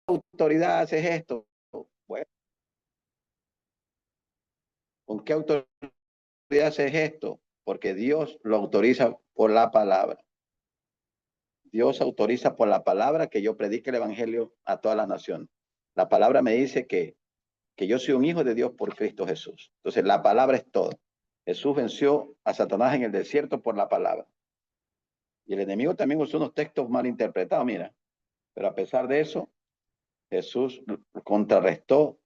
autoridad haces esto? Bueno, ¿con qué autoridad haces esto? Porque Dios lo autoriza por la palabra. Dios autoriza por la palabra que yo predique el evangelio a toda la nación. La palabra me dice que yo soy un hijo de Dios por Cristo Jesús. Entonces, la palabra es todo. Jesús venció a Satanás en el desierto por la palabra. Y el enemigo también usó unos textos mal interpretados, mira. Pero a pesar de eso, Jesús contrarrestó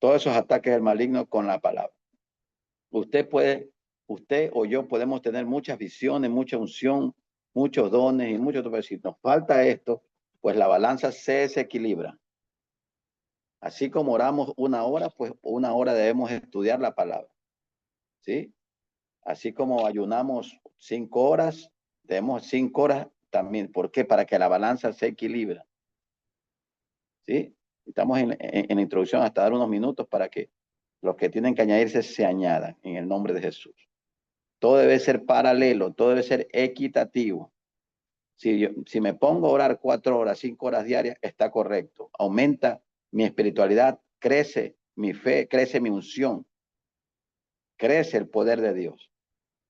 todos esos ataques del maligno con la palabra. Usted puede, usted o yo podemos tener muchas visiones, mucha unción, muchos dones y mucho, pero si nos falta esto, pues la balanza se desequilibra. Así como oramos una hora, pues una hora debemos estudiar la palabra, ¿sí? Así como ayunamos 5 horas, debemos 5 horas también. ¿Por qué? Para que la balanza se equilibre, ¿sí? Estamos en la introducción hasta dar unos minutos para que los que tienen que añadirse se añadan en el nombre de Jesús. Todo debe ser paralelo, todo debe ser equitativo. Si me pongo a orar 4 horas, 5 horas diarias, está correcto. Aumenta mi espiritualidad, crece mi fe, crece mi unción, crece el poder de Dios.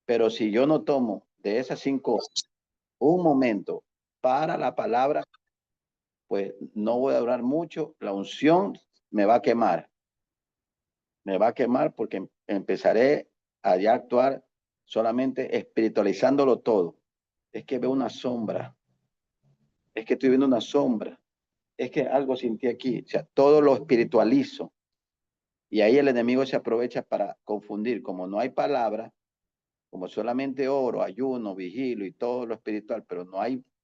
Pero si yo no tomo de esas 5 horas un momento para la palabra, pues no voy a durar mucho. La unción me va a quemar. Me va a quemar porque empezaré a ya actuar solamente espiritualizándolo todo. Es que veo una sombra. Es que estoy viendo una sombra. Es que algo sentí aquí. O sea, todo lo espiritualizo. Y ahí el enemigo se aprovecha para confundir. Como no hay palabra, como solamente oro, ayuno, vigilo y todo lo espiritual, pero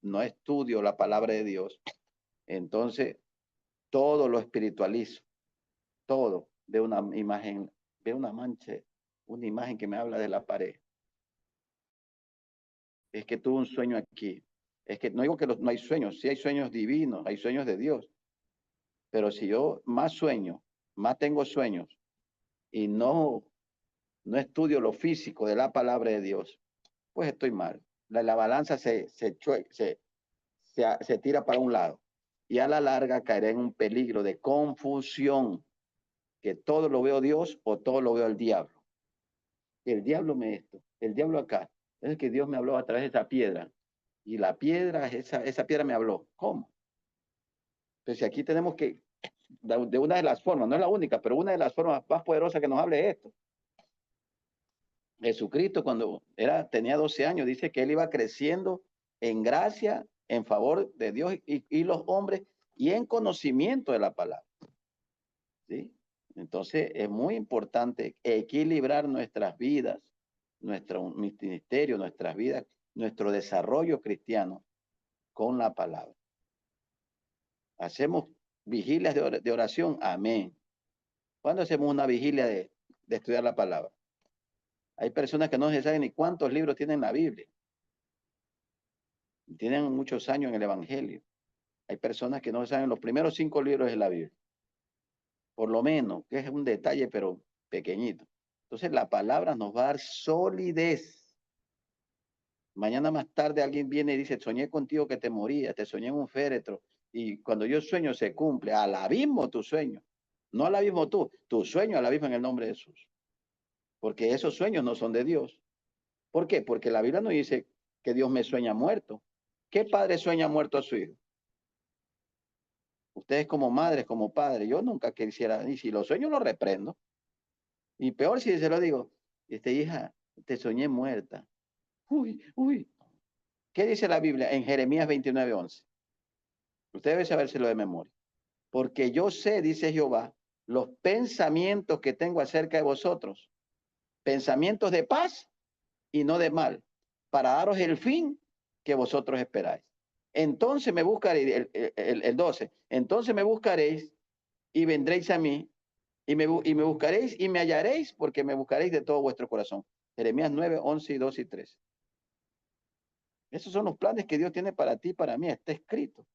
no estudio la palabra de Dios, entonces todo lo espiritualizo, todo. De una imagen, de una mancha, una imagen que me habla de la pared. Es que tuve un sueño aquí. Es que no digo que no hay sueños, sí hay sueños divinos, hay sueños de Dios, pero si yo más sueño, más tengo sueños y no estudio lo físico de la palabra de Dios, pues estoy mal. La balanza se tira para un lado y a la larga caeré en un peligro de confusión, que todo lo veo Dios o todo lo veo el diablo. El diablo el diablo acá, es que Dios me habló a través de esa piedra y la piedra, esa piedra me habló. ¿Cómo? Entonces aquí tenemos que, de una de las formas, no es la única, pero una de las formas más poderosas que nos hable es esto. Jesucristo cuando tenía 12 años, dice que él iba creciendo en gracia, en favor de Dios y los hombres y en conocimiento de la palabra. ¿Sí? Entonces es muy importante equilibrar nuestras vidas, nuestro ministerio, nuestras vidas, nuestro desarrollo cristiano con la palabra. Hacemos vigilias de oración, amén. ¿Cuándo hacemos una vigilia de estudiar la palabra? Hay personas que no se saben ni cuántos libros tienen la Biblia. Tienen muchos años en el Evangelio. Hay personas que no saben los primeros 5 libros de la Biblia. Por lo menos, que es un detalle, pero pequeñito. Entonces, la palabra nos va a dar solidez. Mañana más tarde alguien viene y dice, soñé contigo que te morías, te soñé en un féretro. Y cuando yo sueño se cumple. Al abismo tu sueño. No al abismo tú, tu sueño al abismo en el nombre de Jesús. Porque esos sueños no son de Dios. ¿Por qué? Porque la Biblia no dice que Dios me sueña muerto. ¿Qué padre sueña muerto a su hijo? Ustedes como madres, como padres, yo nunca quisiera, y si lo sueño lo reprendo. Y peor si se lo digo, hija, te soñé muerta. Uy, uy. ¿Qué dice la Biblia en Jeremías 29:11? Usted debe sabérselo de memoria. Porque yo sé, dice Jehová, los pensamientos que tengo acerca de vosotros, pensamientos de paz y no de mal, para daros el fin que vosotros esperáis. Entonces me buscaréis, el 12, entonces me buscaréis y vendréis a mí y me buscaréis y me hallaréis porque me buscaréis de todo vuestro corazón. Jeremías 9:11 y 2 y 3. Esos son los planes que Dios tiene para ti y para mí. Está escrito.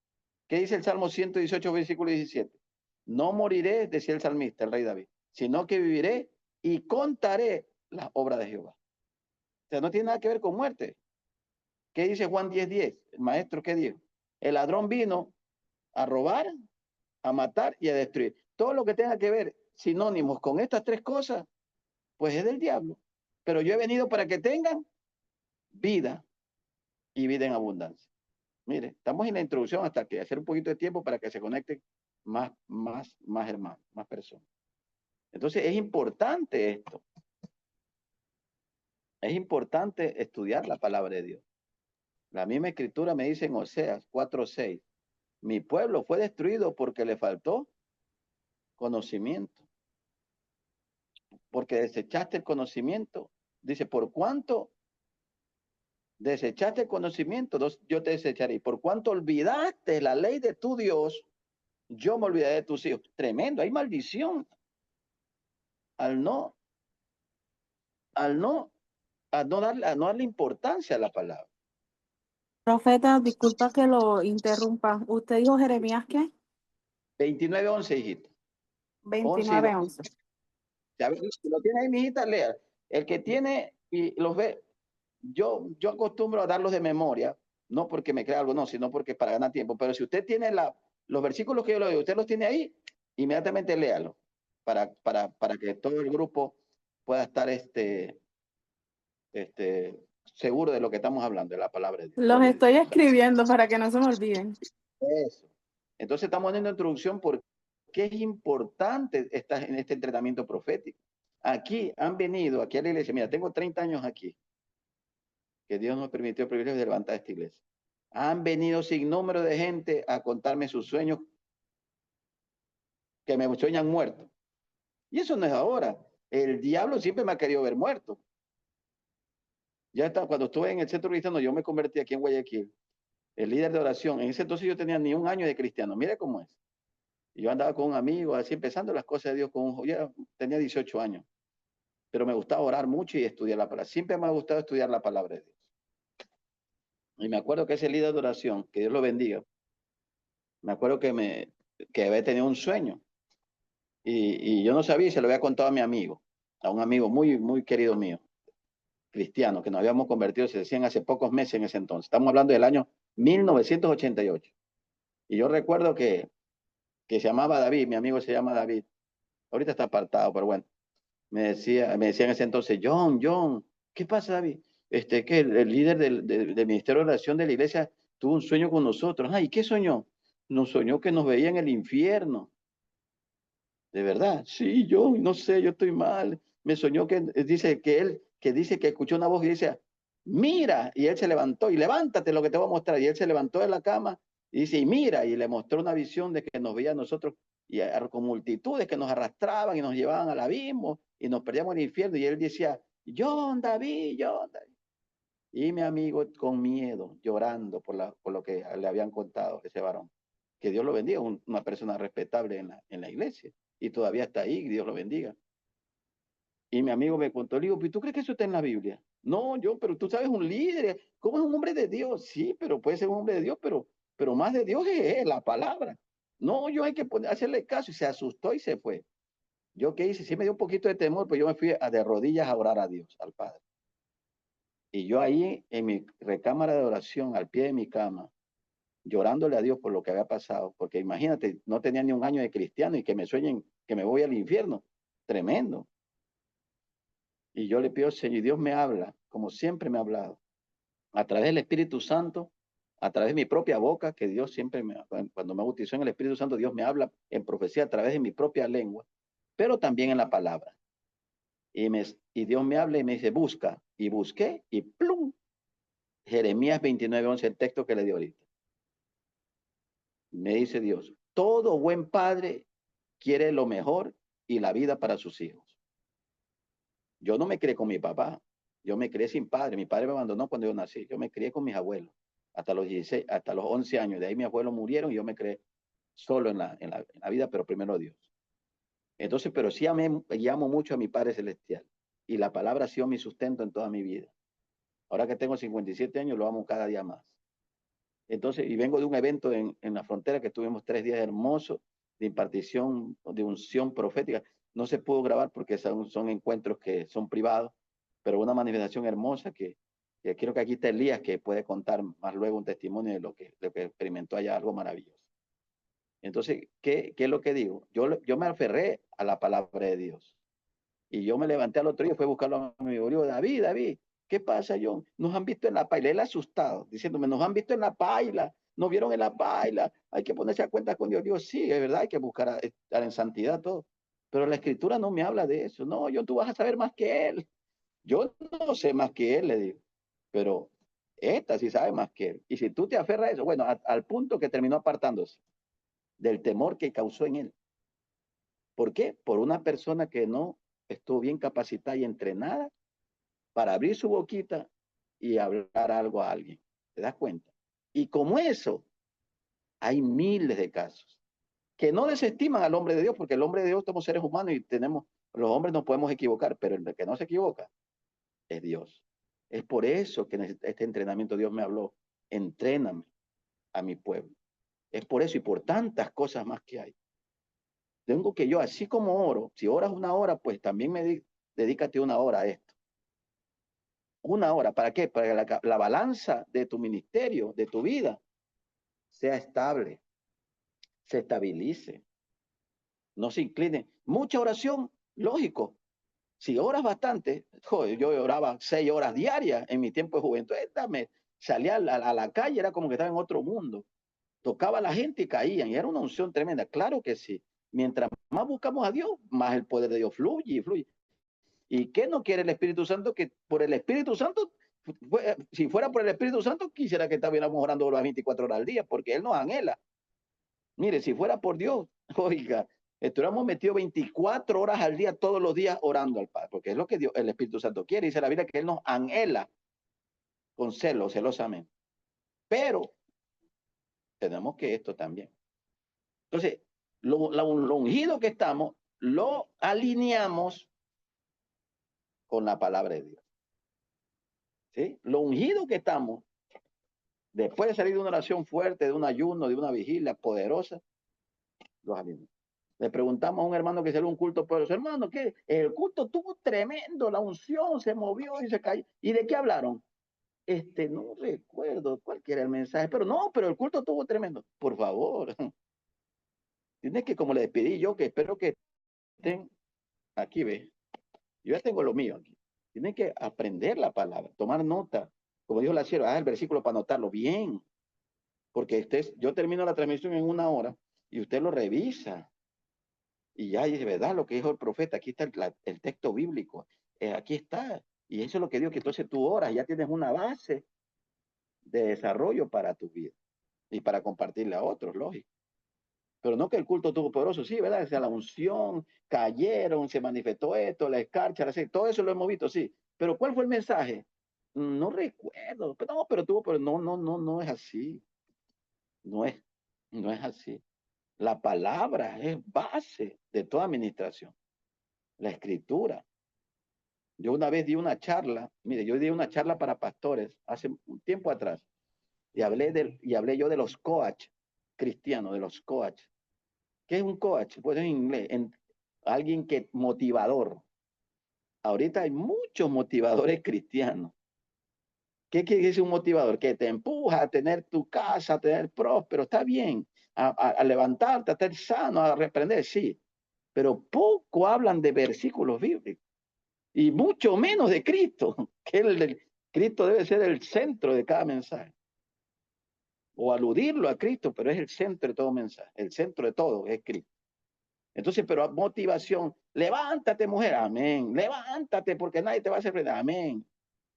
¿Qué dice el Salmo 118, versículo 17? No moriré, decía el salmista, el rey David, sino que viviré y contaré las obras de Jehová. O sea, no tiene nada que ver con muerte. ¿Qué dice Juan 10:10? El maestro, ¿qué dijo? El ladrón vino a robar, a matar y a destruir. Todo lo que tenga que ver sinónimos con estas tres cosas, pues es del diablo. Pero yo he venido para que tengan vida y vida en abundancia. Mire, estamos en la introducción hasta que hacer un poquito de tiempo para que se conecten más hermanos, más personas. Entonces es importante esto. Es importante estudiar la palabra de Dios. La misma escritura me dice en Oseas 4:6, mi pueblo fue destruido porque le faltó conocimiento. Porque desechaste el conocimiento. Dice, por cuánto desechaste el conocimiento, yo te desecharé. Por cuánto olvidaste la ley de tu Dios, yo me olvidaré de tus hijos. Tremendo, hay maldición al no, al no, a no darle importancia a la palabra. Profeta, disculpa que lo interrumpa. ¿Usted dijo Jeremías qué? 29:11, hijita. 29:11. Si lo tiene ahí, mi hijita, lea. El que tiene y los ve, yo acostumbro a darlos de memoria, no porque me crea algo, no, sino porque para ganar tiempo. Pero si usted tiene los versículos que yo le doy, usted los tiene ahí, inmediatamente léalo para que todo el grupo pueda estar seguro de lo que estamos hablando, de la palabra de Dios. Los estoy escribiendo para que no se me olviden. Eso. Entonces estamos dando introducción por qué es importante en este entrenamiento profético. Aquí han venido, aquí a la iglesia, mira, tengo 30 años aquí, que Dios nos permitió el privilegio de levantar esta iglesia. Han venido sin número de gente a contarme sus sueños, que me sueñan muerto. Y eso no es ahora. El diablo siempre me ha querido ver muerto. Ya está, cuando estuve en el centro cristiano, yo me convertí aquí en Guayaquil, el líder de oración. En ese entonces yo tenía ni un año de cristiano. Mire cómo es. Y yo andaba con un amigo, así empezando las cosas de Dios, ya tenía 18 años. Pero me gustaba orar mucho y estudiar la palabra. Siempre me ha gustado estudiar la palabra de Dios. Y me acuerdo que ese líder de oración, que Dios lo bendiga, me acuerdo que había tenido un sueño. Y yo no sabía y se lo había contado a mi amigo, a un amigo muy, muy querido mío, cristiano, que nos habíamos convertido, se decían hace pocos meses en ese entonces. Estamos hablando del año 1988. Y yo recuerdo que se llamaba David, mi amigo se llama David. Ahorita está apartado, pero bueno. Me decía en ese entonces, John, ¿qué pasa, David? Que el líder del Ministerio de Oración de la iglesia tuvo un sueño con nosotros. Ay, ¿qué soñó? Nos soñó que nos veía en el infierno. ¿De verdad? Sí, yo no sé, yo estoy mal. Me soñó que dice que escuchó una voz y dice, mira, y él se levantó, y levántate lo que te voy a mostrar. Y él se levantó de la cama y dice, y mira, y le mostró una visión de que nos veía a nosotros y con multitudes que nos arrastraban y nos llevaban al abismo y nos perdíamos en el infierno. Y él decía, John David. Y mi amigo con miedo, llorando por lo que le habían contado ese varón. Que Dios lo bendiga, una persona respetable en la iglesia. Y todavía está ahí, Dios lo bendiga. Y mi amigo me contó, le digo, ¿tú crees que eso está en la Biblia? No, pero tú sabes, un líder, ¿cómo es un hombre de Dios? Sí, pero puede ser un hombre de Dios, pero más de Dios es la palabra. No, yo hay que hacerle caso. Y se asustó y se fue. ¿Yo qué hice? Sí me dio un poquito de temor, pero yo me fui de rodillas a orar a Dios, al Padre. Y yo ahí en mi recámara de oración, al pie de mi cama, llorándole a Dios por lo que había pasado, porque imagínate, no tenía ni un año de cristiano y que me sueñen que me voy al infierno. Tremendo. Y yo le pido, Señor, y Dios me habla, como siempre me ha hablado, a través del Espíritu Santo, a través de mi propia boca, que Dios siempre, cuando me bautizó en el Espíritu Santo, Dios me habla en profecía a través de mi propia lengua, pero también en la palabra. Y Dios me habla y me dice, busca. Y busqué y ¡plum! Jeremías 29:11, el texto que le di ahorita. Me dice Dios, todo buen padre quiere lo mejor y la vida para sus hijos. Yo no me crié con mi papá, yo me crié sin padre. Mi padre me abandonó cuando yo nací. Yo me crié con mis abuelos hasta los 16, hasta los 11 años. De ahí mis abuelos murieron y yo me crié solo en la vida, pero primero Dios. Entonces, pero sí llamo mucho a mi Padre Celestial y la palabra ha sido mi sustento en toda mi vida. Ahora que tengo 57 años, lo amo cada día más. Entonces, y vengo de un evento en la frontera que tuvimos 3 días hermosos de impartición, de unción profética. No se pudo grabar porque son encuentros que son privados, pero una manifestación hermosa que creo que aquí está Elías, que puede contar más luego un testimonio de lo que experimentó allá, algo maravilloso. Entonces, ¿qué es lo que digo? Yo me aferré a la palabra de Dios. Y yo me levanté al otro día y fui a buscarlo a mi amigo. Digo, David, ¿qué pasa, John? Nos han visto en la paila. Él asustado, diciéndome, nos han visto en la paila, nos vieron en la paila, hay que ponerse a cuenta con Dios. Digo, sí, es verdad, hay que buscar estar en santidad todo. Pero la escritura no me habla de eso. No, John, tú vas a saber más que él. Yo no sé más que él, le digo. Pero esta sí sabe más que él. Y si tú te aferras a eso, bueno, al punto que terminó apartándose del temor que causó en él. ¿Por qué? Por una persona que no estuvo bien capacitada y entrenada para abrir su boquita y hablar algo a alguien. ¿Te das cuenta? Y como eso, hay miles de casos que no desestiman al hombre de Dios, porque el hombre de Dios somos seres humanos y los hombres nos podemos equivocar, pero el que no se equivoca es Dios. Es por eso que en este entrenamiento Dios me habló, entréname a mi pueblo. Es por eso y por tantas cosas más que hay. Tengo que yo, así como oro, si oras una hora, pues también dedícate una hora a esto. Una hora, ¿para qué? Para que la balanza de tu ministerio, de tu vida, sea estable, se estabilice, no se incline. Mucha oración, lógico. Si oras bastante, joder, yo oraba 6 horas diarias en mi tiempo de juventud, salía a la calle, era como que estaba en otro mundo. Tocaba a la gente y caían, y era una unción tremenda. Claro que sí. Mientras más buscamos a Dios, más el poder de Dios fluye y fluye. ¿Y qué no quiere el Espíritu Santo? Que por el Espíritu Santo, si fuera por el Espíritu Santo, quisiera que estuviéramos orando las 24 horas al día, porque Él nos anhela. Mire, si fuera por Dios, oiga, estuviéramos metidos 24 horas al día, todos los días orando al Padre, porque es lo que Dios, el Espíritu Santo quiere. Dice la Biblia que Él nos anhela con celo, celosamente. Pero tenemos que esto también. Entonces, lo ungido que estamos, lo alineamos con la palabra de Dios. ¿Sí? Lo ungido que estamos, después de salir de una oración fuerte, de un ayuno, de una vigilia poderosa, los alineamos. Le preguntamos a un hermano que salió un culto poderoso, hermano, ¿qué? El culto tuvo tremendo, la unción se movió y se cayó. ¿Y de qué hablaron? No recuerdo cuál era el mensaje, pero el culto tuvo tremendo. Por favor, tienes que, como le despedí yo, que espero que estén aquí, ve. Yo ya tengo lo mío aquí. Tienen que aprender la palabra, tomar nota. Como dijo la sierva, el versículo para anotarlo bien. Porque yo termino la transmisión en 1 hora y usted lo revisa. Y ya dice, ¿verdad? Lo que dijo el profeta, aquí está el texto bíblico. Aquí está. Y eso es lo que digo, que entonces tú oras, ya tienes una base de desarrollo para tu vida y para compartirle a otros, lógico. Pero no que el culto tuvo poderoso, sí, ¿verdad? O sea, la unción, cayeron, se manifestó esto, la escarcha, todo eso lo hemos visto, sí. Pero ¿cuál fue el mensaje? No recuerdo. No, pero no es así. No es, no es así. La palabra es base de toda administración. La escritura. Yo una vez di una charla, mire, yo di una charla para pastores hace un tiempo atrás y hablé yo de los coach cristianos, de los coach. ¿Qué es un coach? Pues en inglés, alguien que motivador. Ahorita hay muchos motivadores cristianos. ¿Qué quiere decir un motivador? Que te empuja a tener tu casa, a tener próspero, está bien, a levantarte, a estar sano, a reprender, sí. Pero poco hablan de versículos bíblicos y mucho menos de Cristo, que Cristo debe ser el centro de cada mensaje. O aludirlo a Cristo, pero es el centro de todo mensaje. El centro de todo es Cristo. Entonces, pero motivación, levántate mujer, amén, levántate porque nadie te va a hacer frente, amén.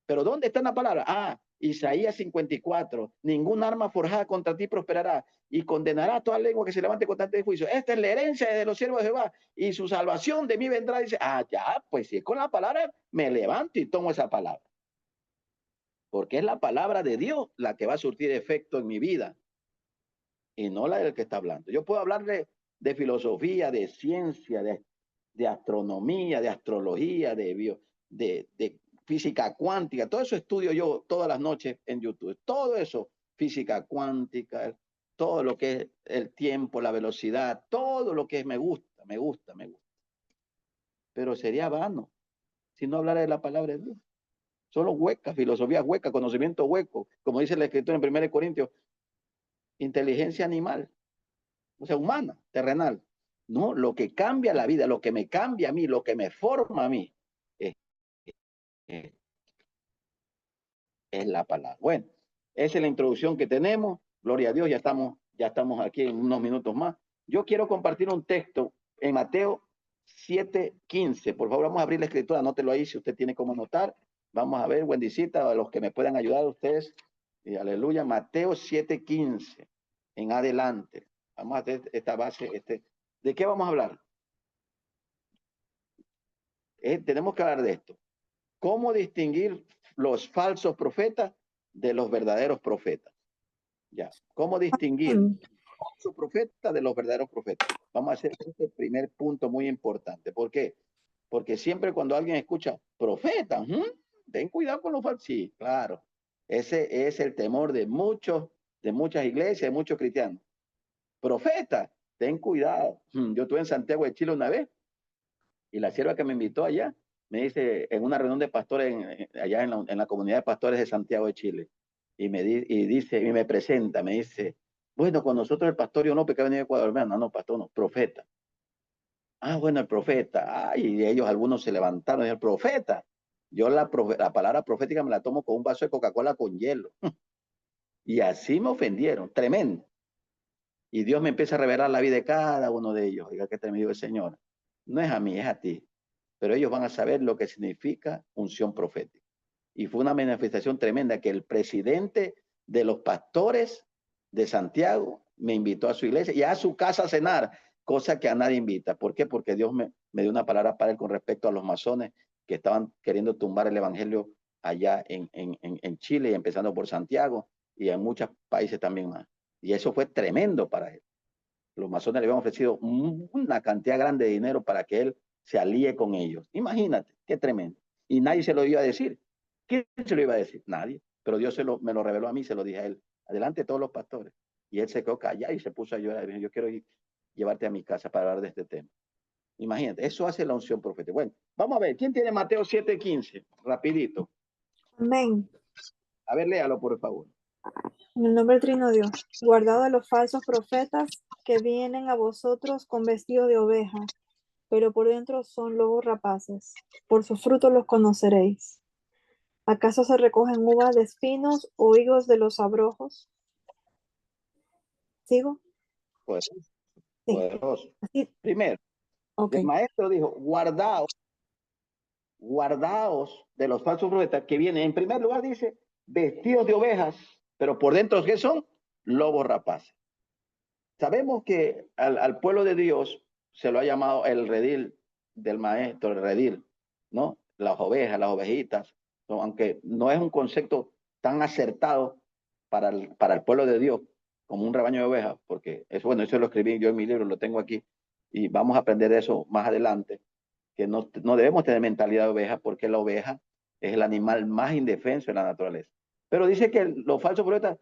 Pero ¿dónde está la palabra? Isaías 54, ningún arma forjada contra ti prosperará y condenará toda lengua que se levante contra ti de juicio. Esta es la herencia de los siervos de Jehová y su salvación de mí vendrá. Dice, ya, pues si es con la palabra, me levanto y tomo esa palabra. Porque es la palabra de Dios la que va a surtir efecto en mi vida y no la del que está hablando. Yo puedo hablarle de filosofía, de ciencia, de astronomía, de astrología, de física cuántica. Todo eso estudio yo todas las noches en YouTube. Todo eso, física cuántica, todo lo que es el tiempo, la velocidad, todo lo que es, me gusta, me gusta, me gusta. Pero sería vano si no hablara de la palabra de Dios. Solo hueca, filosofía hueca, conocimiento hueco, como dice la escritura en 1 Corintios, inteligencia animal. o sea, humana, terrenal. No, lo que cambia la vida, lo que me cambia a mí, lo que me forma a mí, es, es, es la palabra. Bueno, esa es la introducción que tenemos. Gloria a Dios, ya estamos aquí en unos minutos más. Yo quiero compartir un texto en Mateo 7:15. Por favor, vamos a abrir la escritura, anótelo ahí si usted tiene cómo anotar. Vamos a ver, bendicita, a los que me puedan ayudar a ustedes. Y aleluya, Mateo 7:15 en adelante. Vamos a hacer esta base. ¿De qué vamos a hablar? Tenemos que hablar de esto. ¿Cómo distinguir los falsos profetas de los verdaderos profetas? Ya. ¿Cómo distinguir los falsos profetas de los verdaderos profetas? Vamos a hacer este primer punto muy importante. ¿Por qué? Porque siempre cuando alguien escucha profeta, ten cuidado con los falsos. Sí, claro. Ese es el temor de muchas iglesias, de muchos cristianos. Profeta, ten cuidado. Yo estuve en Santiago de Chile una vez y la sierva que me invitó allá me dice, en una reunión de pastores allá en la comunidad de pastores de Santiago de Chile, y me presenta, me dice, bueno, con nosotros el pastor Yonope que ha venido de Ecuador, no, pastor, no, profeta. Ah, bueno, el profeta. Ay, y ellos algunos se levantaron y el profeta. Yo la palabra profética me la tomo con un vaso de Coca-Cola con hielo. Y así me ofendieron, tremendo. Y Dios me empieza a revelar la vida de cada uno de ellos. Oiga, que te me dijo el Señor. No es a mí, es a ti. Pero ellos van a saber lo que significa unción profética. Y fue una manifestación tremenda que el presidente de los pastores de Santiago me invitó a su iglesia y a su casa a cenar, cosa que a nadie invita. ¿Por qué? Porque Dios me dio una palabra para él con respecto a los masones que estaban queriendo tumbar el evangelio allá en Chile, empezando por Santiago y en muchos países también más. Y eso fue tremendo para él. Los masones le habían ofrecido una cantidad grande de dinero para que él se alíe con ellos. Imagínate, qué tremendo. Y nadie se lo iba a decir. ¿Quién se lo iba a decir? Nadie. Pero Dios me lo reveló a mí, se lo dije a él. Adelante todos los pastores. Y él se quedó callado y se puso a llorar. Yo quiero llevarte a mi casa para hablar de este tema. Imagínate, eso hace la unción profética. Bueno, vamos a ver, ¿quién tiene Mateo 7:15? Rapidito. Amén. A ver, léalo, por favor. En el nombre del Trino Dios, guardado de los falsos profetas que vienen a vosotros con vestido de oveja, pero por dentro son lobos rapaces. Por sus frutos los conoceréis. ¿Acaso se recogen uvas de espinos o higos de los abrojos? ¿Sigo? Poderoso. Sí. Poderoso. Así. Primero, Okay. el maestro dijo, guardaos de los falsos profetas que vienen, en primer lugar dice, vestidos de ovejas, pero por dentro, ¿qué son? Lobos rapaces. Sabemos que al pueblo de Dios se lo ha llamado el redil del maestro, el redil, ¿no? Las ovejas, las ovejitas, ¿no? Aunque no es un concepto tan acertado para el pueblo de Dios como un rebaño de ovejas, porque eso, bueno, eso lo escribí yo en mi libro, lo tengo aquí, y vamos a aprender de eso más adelante, que no debemos tener mentalidad de oveja, porque la oveja es el animal más indefenso de la naturaleza. Pero dice que los falsos profetas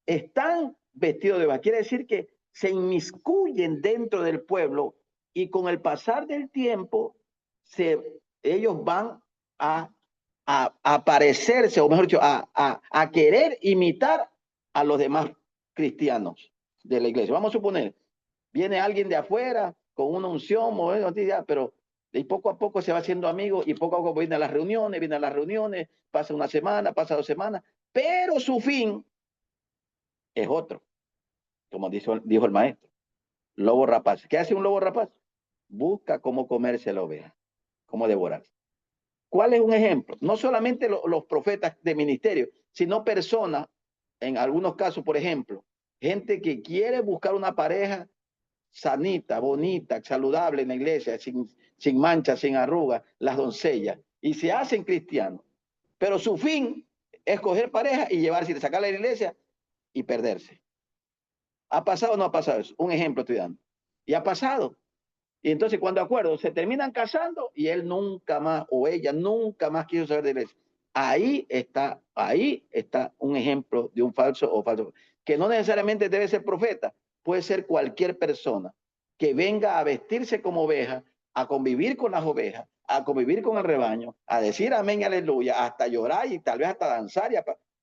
están vestidos de oveja, quiere decir que se inmiscuyen dentro del pueblo y con el pasar del tiempo ellos van a parecerse, o mejor dicho, a querer imitar a los demás cristianos de la iglesia. Vamos a suponer, viene alguien de afuera con una unción, pero y poco a poco se va haciendo amigo y poco a poco viene a las reuniones, pasa una semana, pasa 2 semanas, pero su fin es otro, como dijo el maestro. Lobo rapaz. ¿Qué hace un lobo rapaz? Busca cómo comerse la oveja, cómo devorarse. ¿Cuál es un ejemplo? No solamente los profetas de ministerio, sino personas, en algunos casos, por ejemplo, gente que quiere buscar una pareja sanita, bonita, saludable en la iglesia, sin manchas, sin arrugas, las doncellas, y se hacen cristianos. Pero su fin es coger pareja y llevarse, sacarla de la iglesia y perderse. ¿Ha pasado o no ha pasado eso? Un ejemplo estoy dando. Y ha pasado. Y entonces cuando acuerdo, se terminan casando y él nunca más o ella nunca más quiso saber de la iglesia. Ahí está un ejemplo de un falso o falso. Que no necesariamente debe ser profeta, puede ser cualquier persona que venga a vestirse como oveja, a convivir con las ovejas, a convivir con el rebaño, a decir amén y aleluya, hasta llorar y tal vez hasta danzar,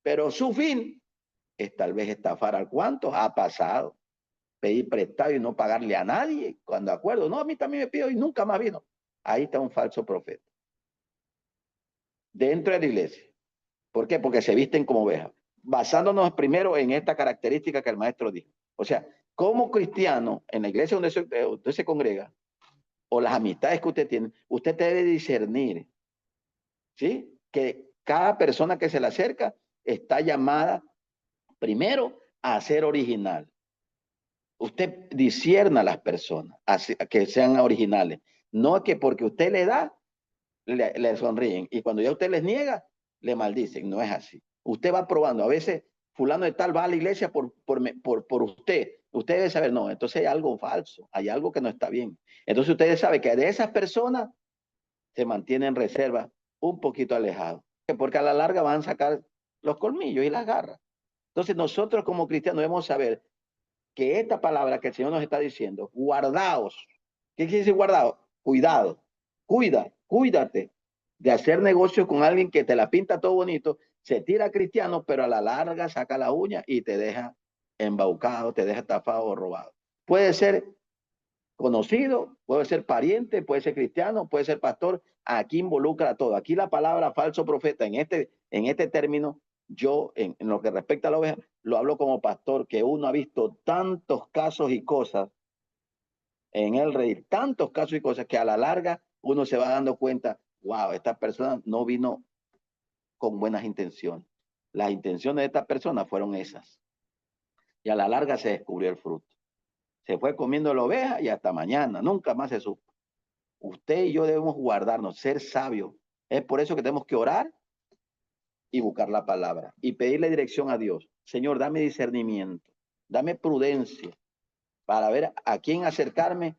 pero su fin es tal vez estafar al cuanto ha pasado. pedir prestado y no pagarle a nadie. Cuando acuerdo, no, a mí también me pido y nunca más vino. Ahí está un falso profeta. Dentro de la iglesia. ¿Por qué? Porque se visten como ovejas. Basándonos primero en esta característica que el maestro dijo. O sea, como cristiano, en la iglesia donde usted se congrega, o las amistades que usted tiene, usted debe discernir, ¿sí? Que cada persona que se le acerca está llamada primero a ser original. Usted discierna a las personas que sean originales. No es que porque usted le da, le sonríen. Y cuando ya usted les niega, le maldicen. No es así. Usted va probando. A veces fulano de tal va a la iglesia por usted. Usted debe saber, no, entonces hay algo falso. Hay algo que no está bien. Entonces usted sabe que de esas personas se mantienen en reserva un poquito alejados. Porque a la larga van a sacar los colmillos y las garras. Entonces nosotros como cristianos debemos saber que esta palabra que el Señor nos está diciendo, guardaos. ¿Qué quiere decir guardaos? Cuidado, cuídate de hacer negocios con alguien que te la pinta todo bonito, se tira cristiano, pero a la larga saca la uña y te deja embaucado, te deja estafado o robado. Puede ser conocido, puede ser pariente, puede ser cristiano, puede ser pastor. Aquí involucra todo. Aquí la palabra falso profeta en este término, yo en lo que respecta a la oveja, lo hablo como pastor, que uno ha visto tantos casos y cosas en el rey, tantos casos y cosas que a la larga uno se va dando cuenta, wow, esta persona no vino con buenas intenciones. Las intenciones de esta persona fueron esas. Y a la larga se descubrió el fruto. Se fue comiendo la oveja y hasta mañana, nunca más se supo. Usted y yo debemos guardarnos, ser sabios. Es por eso que tenemos que orar y buscar la palabra y pedirle dirección a Dios. Señor, dame discernimiento, dame prudencia para ver a quién acercarme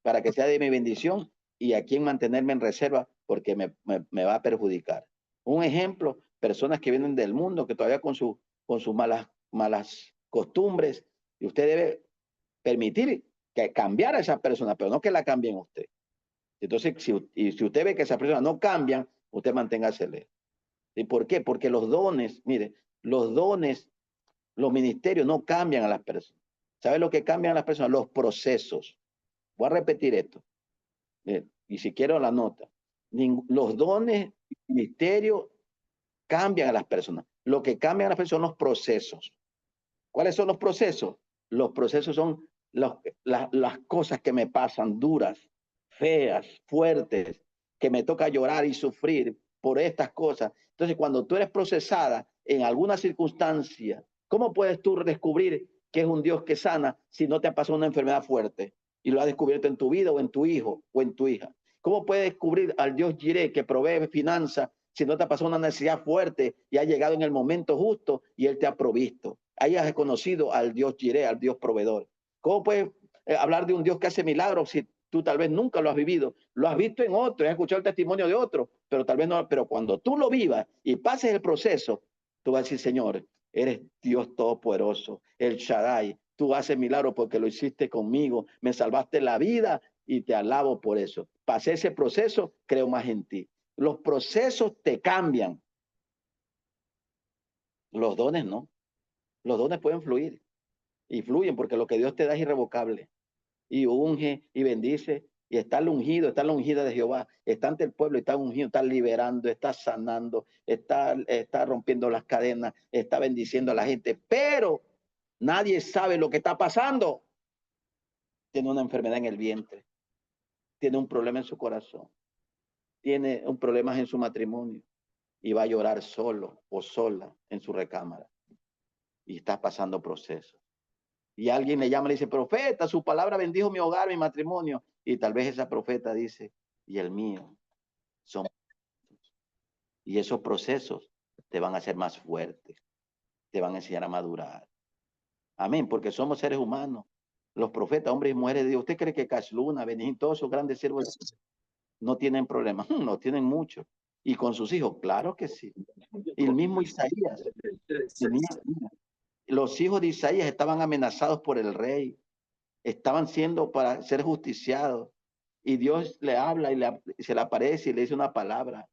para que sea de mi bendición y a quién mantenerme en reserva porque me va a perjudicar. Un ejemplo, personas que vienen del mundo que todavía con sus malas costumbres, y usted debe permitir que cambiar a esa persona, pero no que la cambien usted. Entonces, si usted ve que esas personas no cambian, usted manténgase lejos. ¿Y por qué? Porque los dones, mire, los dones, los ministerios no cambian a las personas. ¿Sabe lo que cambian a las personas? Los procesos. Voy a repetir esto. Y si quiero la nota. Los dones, ministerios cambian a las personas. Lo que cambian a las personas son los procesos. ¿Cuáles son los procesos? Los procesos son las cosas que me pasan duras, feas, fuertes, que me toca llorar y sufrir por estas cosas. Entonces, cuando tú eres procesada en alguna circunstancia, ¿cómo puedes tú descubrir que es un Dios que sana si no te ha pasado una enfermedad fuerte y lo has descubierto en tu vida o en tu hijo o en tu hija? ¿Cómo puedes descubrir al Dios Jireh que provee finanzas si no te ha pasado una necesidad fuerte y ha llegado en el momento justo y Él te ha provisto? Ahí has conocido al Dios Jireh, al Dios proveedor. ¿Cómo puedes hablar de un Dios que hace milagros si tú tal vez nunca lo has vivido? Lo has visto en otro, has escuchado el testimonio de otro, pero tal vez no. Pero cuando tú lo vivas y pases el proceso, tú vas a decir, Señor, eres Dios todopoderoso, el Shaddai. Tú haces milagros porque lo hiciste conmigo, me salvaste la vida y te alabo por eso. Pasé ese proceso, creo más en ti. Los procesos te cambian. Los dones no. Los dones pueden fluir y fluyen porque lo que Dios te da es irrevocable. Y unge y bendice y está ungido, está la ungida de Jehová, está ante el pueblo, está ungido, está liberando, está sanando, está rompiendo las cadenas, está bendiciendo a la gente, pero nadie sabe lo que está pasando. Tiene una enfermedad en el vientre, tiene un problema en su corazón, tiene un problema en su matrimonio y va a llorar solo o sola en su recámara y está pasando procesos. Y alguien le llama y le dice, profeta, su palabra bendijo mi hogar, mi matrimonio. Y tal vez esa profeta dice, y el mío. Y esos procesos te van a hacer más fuerte, te van a enseñar a madurar. Amén, porque somos seres humanos. Los profetas, hombres y mujeres de Dios. ¿Usted cree que Casluna, Benigín, todos esos grandes siervos no tienen problemas? No, tienen mucho. Y con sus hijos, claro que sí. Y el mismo Isaías. Los hijos de Isaías estaban amenazados por el rey. Estaban siendo para ser justiciados. Y Dios le habla y se le aparece y le dice una palabra.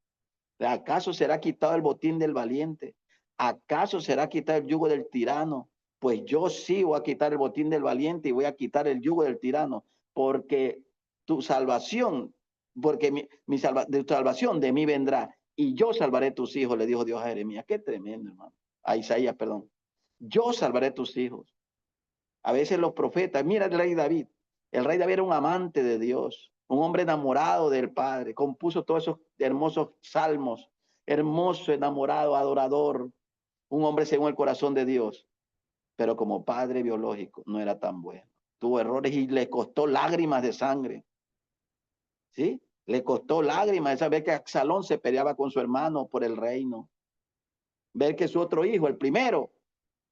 ¿Acaso será quitado el botín del valiente? ¿Acaso será quitado el yugo del tirano? pues yo sí voy a quitar el botín del valiente y voy a quitar el yugo del tirano, porque tu salvación, porque tu salvación de mí vendrá y yo salvaré tus hijos, le dijo Dios a Jeremías. Qué tremendo, hermano. A Isaías, perdón. Yo salvaré tus hijos. A veces los profetas, mira el rey David. El rey David era un amante de Dios, un hombre enamorado del Padre. Compuso todos esos hermosos salmos, hermoso, enamorado, adorador, un hombre según el corazón de Dios. Pero como padre biológico no era tan bueno. Tuvo errores y le costó lágrimas de sangre. ¿Sí? Le costó lágrimas esa vez que Absalón se peleaba con su hermano por el reino. Ver que su otro hijo, el primero,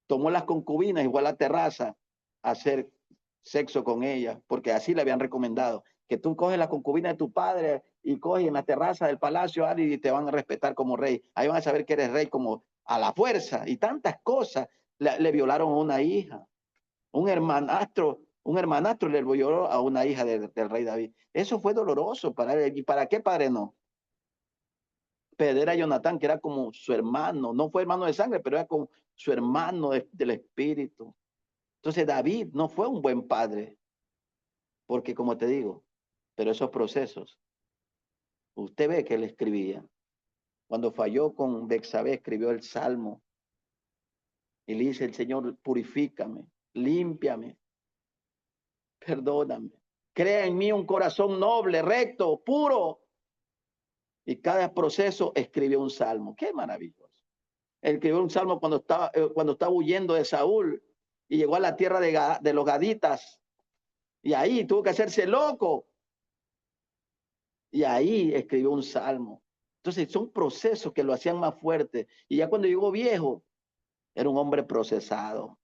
tomó las concubinas y fue a la terraza a hacer sexo con ella, porque así le habían recomendado, que tú coges la concubina de tu padre y coges en la terraza del palacio y te van a respetar como rey. Ahí van a saber que eres rey como a la fuerza y tantas cosas. Le violaron a una hija, un hermanastro le violó a una hija del rey David. Eso fue doloroso para él. ¿Y para qué padre no? Perder a Jonatán, que era como su hermano, no fue hermano de sangre, pero era como su hermano del espíritu. Entonces David no fue un buen padre, porque como te digo, pero esos procesos, usted ve que él escribía. Cuando falló con Betsabé, escribió el Salmo y le dice: el Señor, purifícame, límpiame, perdóname, crea en mí un corazón noble, recto, puro. Y cada proceso escribió un salmo. Qué maravilloso. Él escribió un salmo cuando estaba huyendo de Saúl y llegó a la tierra de los Gaditas. Y ahí tuvo que hacerse loco. Y ahí escribió un salmo. Entonces son procesos que lo hacían más fuerte. Y ya cuando llegó viejo, era un hombre procesado,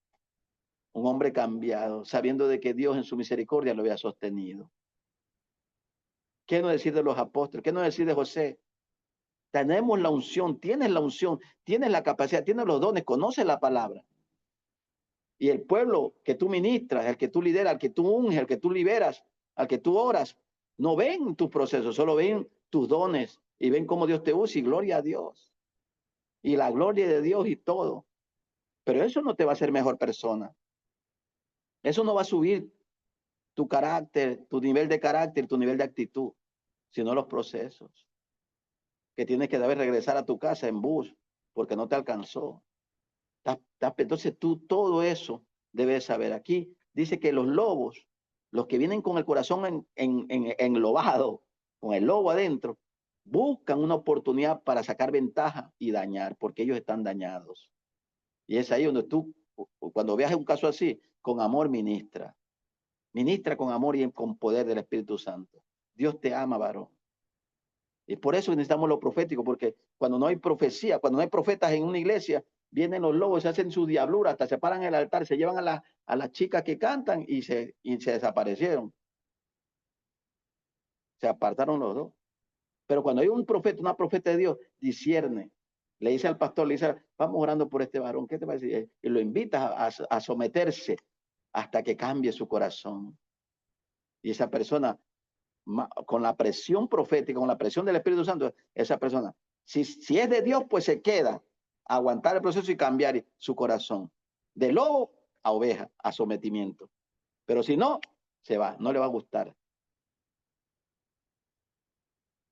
un hombre cambiado, sabiendo de que Dios en su misericordia lo había sostenido. ¿Qué no decir de los apóstoles? ¿Qué no decir de José? Tenemos la unción, tienes la capacidad, tienes los dones, conoces la palabra. Y el pueblo que tú ministras, el que tú lideras, el que tú unges, el que tú liberas, al que tú oras, no ven tus procesos, solo ven tus dones y ven cómo Dios te usa y gloria a Dios. Y la gloria de Dios y todo. Pero eso no te va a hacer mejor persona. Eso no va a subir tu carácter, tu nivel de carácter, tu nivel de actitud, sino los procesos. Que tienes que debes regresar a tu casa en bus porque no te alcanzó. Entonces tú todo eso debes saber. Aquí dice que los lobos, los que vienen con el corazón enlobado, con el lobo adentro, buscan una oportunidad para sacar ventaja y dañar, porque ellos están dañados. Y es ahí donde tú, cuando veas un caso así, con amor ministra. Ministra con amor y con poder del Espíritu Santo. Dios te ama, varón. Y por eso necesitamos lo profético, porque cuando no hay profecía, cuando no hay profetas en una iglesia, vienen los lobos, se hacen su diablura, hasta se paran en el altar, se llevan a las chicas que cantan y se desaparecieron. Se apartaron los dos. Pero cuando hay un profeta, una profeta de Dios, discierne. Le dice al pastor, le dice: vamos orando por este varón, ¿qué te parece? Y lo invitas a someterse hasta que cambie su corazón. Y esa persona, con la presión profética, con la presión del Espíritu Santo, esa persona, si es de Dios, pues se queda a aguantar el proceso y cambiar su corazón. De lobo a oveja, a sometimiento. Pero si no, se va, no le va a gustar.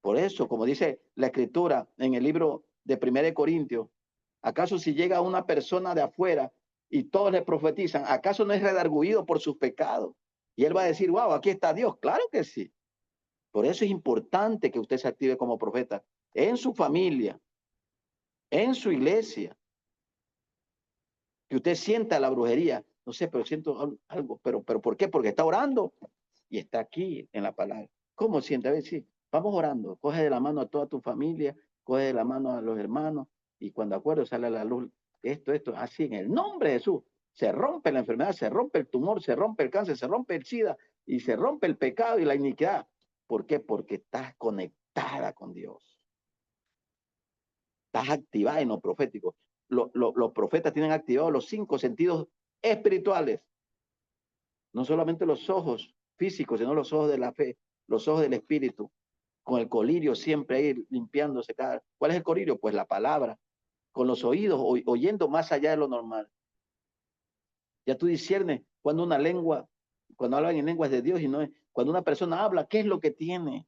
Por eso, como dice la Escritura en el libro de 1 Corintios, ¿acaso si llega una persona de afuera y todos le profetizan, acaso no es redarguido por sus pecados? Y él va a decir: wow, aquí está Dios. Claro que sí. Por eso es importante que usted se active como profeta en su familia, en su iglesia, que usted sienta la brujería. No sé, pero siento algo. ¿Pero por qué? Porque está orando y está aquí en la palabra. ¿Cómo siente? A ver, sí, vamos orando. Coge de la mano a toda tu familia, coge de la mano a los hermanos y cuando acuerdo sale a la luz esto, así en el nombre de Jesús. Se rompe la enfermedad, se rompe el tumor, se rompe el cáncer, se rompe el SIDA y se rompe el pecado y la iniquidad. ¿Por qué? Porque estás conectada con Dios. Estás activada en lo profético. Los profetas tienen activados los 5 sentidos espirituales. No solamente los ojos físicos, sino los ojos de la fe, los ojos del espíritu. Con el colirio siempre ahí limpiándose cada. ¿Cuál es el colirio? Pues la palabra. Con los oídos oyendo más allá de lo normal. Ya tú disiernes cuando una lengua, cuando hablan en lenguas de Dios y no es, cuando una persona habla, ¿qué es lo que tiene?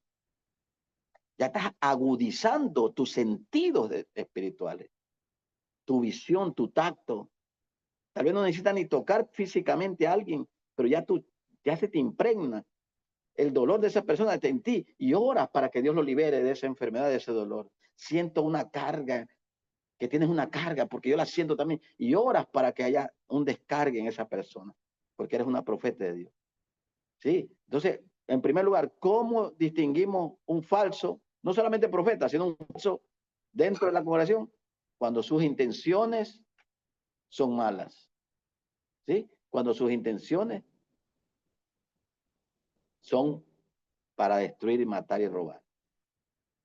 Ya estás agudizando tus sentidos espirituales, tu visión, tu tacto. Tal vez no necesitas ni tocar físicamente a alguien, pero ya se te impregna el dolor de esa persona en ti y oras para que Dios lo libere de esa enfermedad, de ese dolor. Siento una carga, que tienes una carga, porque yo la siento también, y oras para que haya un descargue en esa persona, porque eres una profeta de Dios. ¿Sí? Entonces, en primer lugar, ¿cómo distinguimos un falso, no solamente profeta, sino un falso dentro de la congregación? Cuando sus intenciones son malas. ¿Sí? Cuando sus intenciones son para destruir, matar y robar.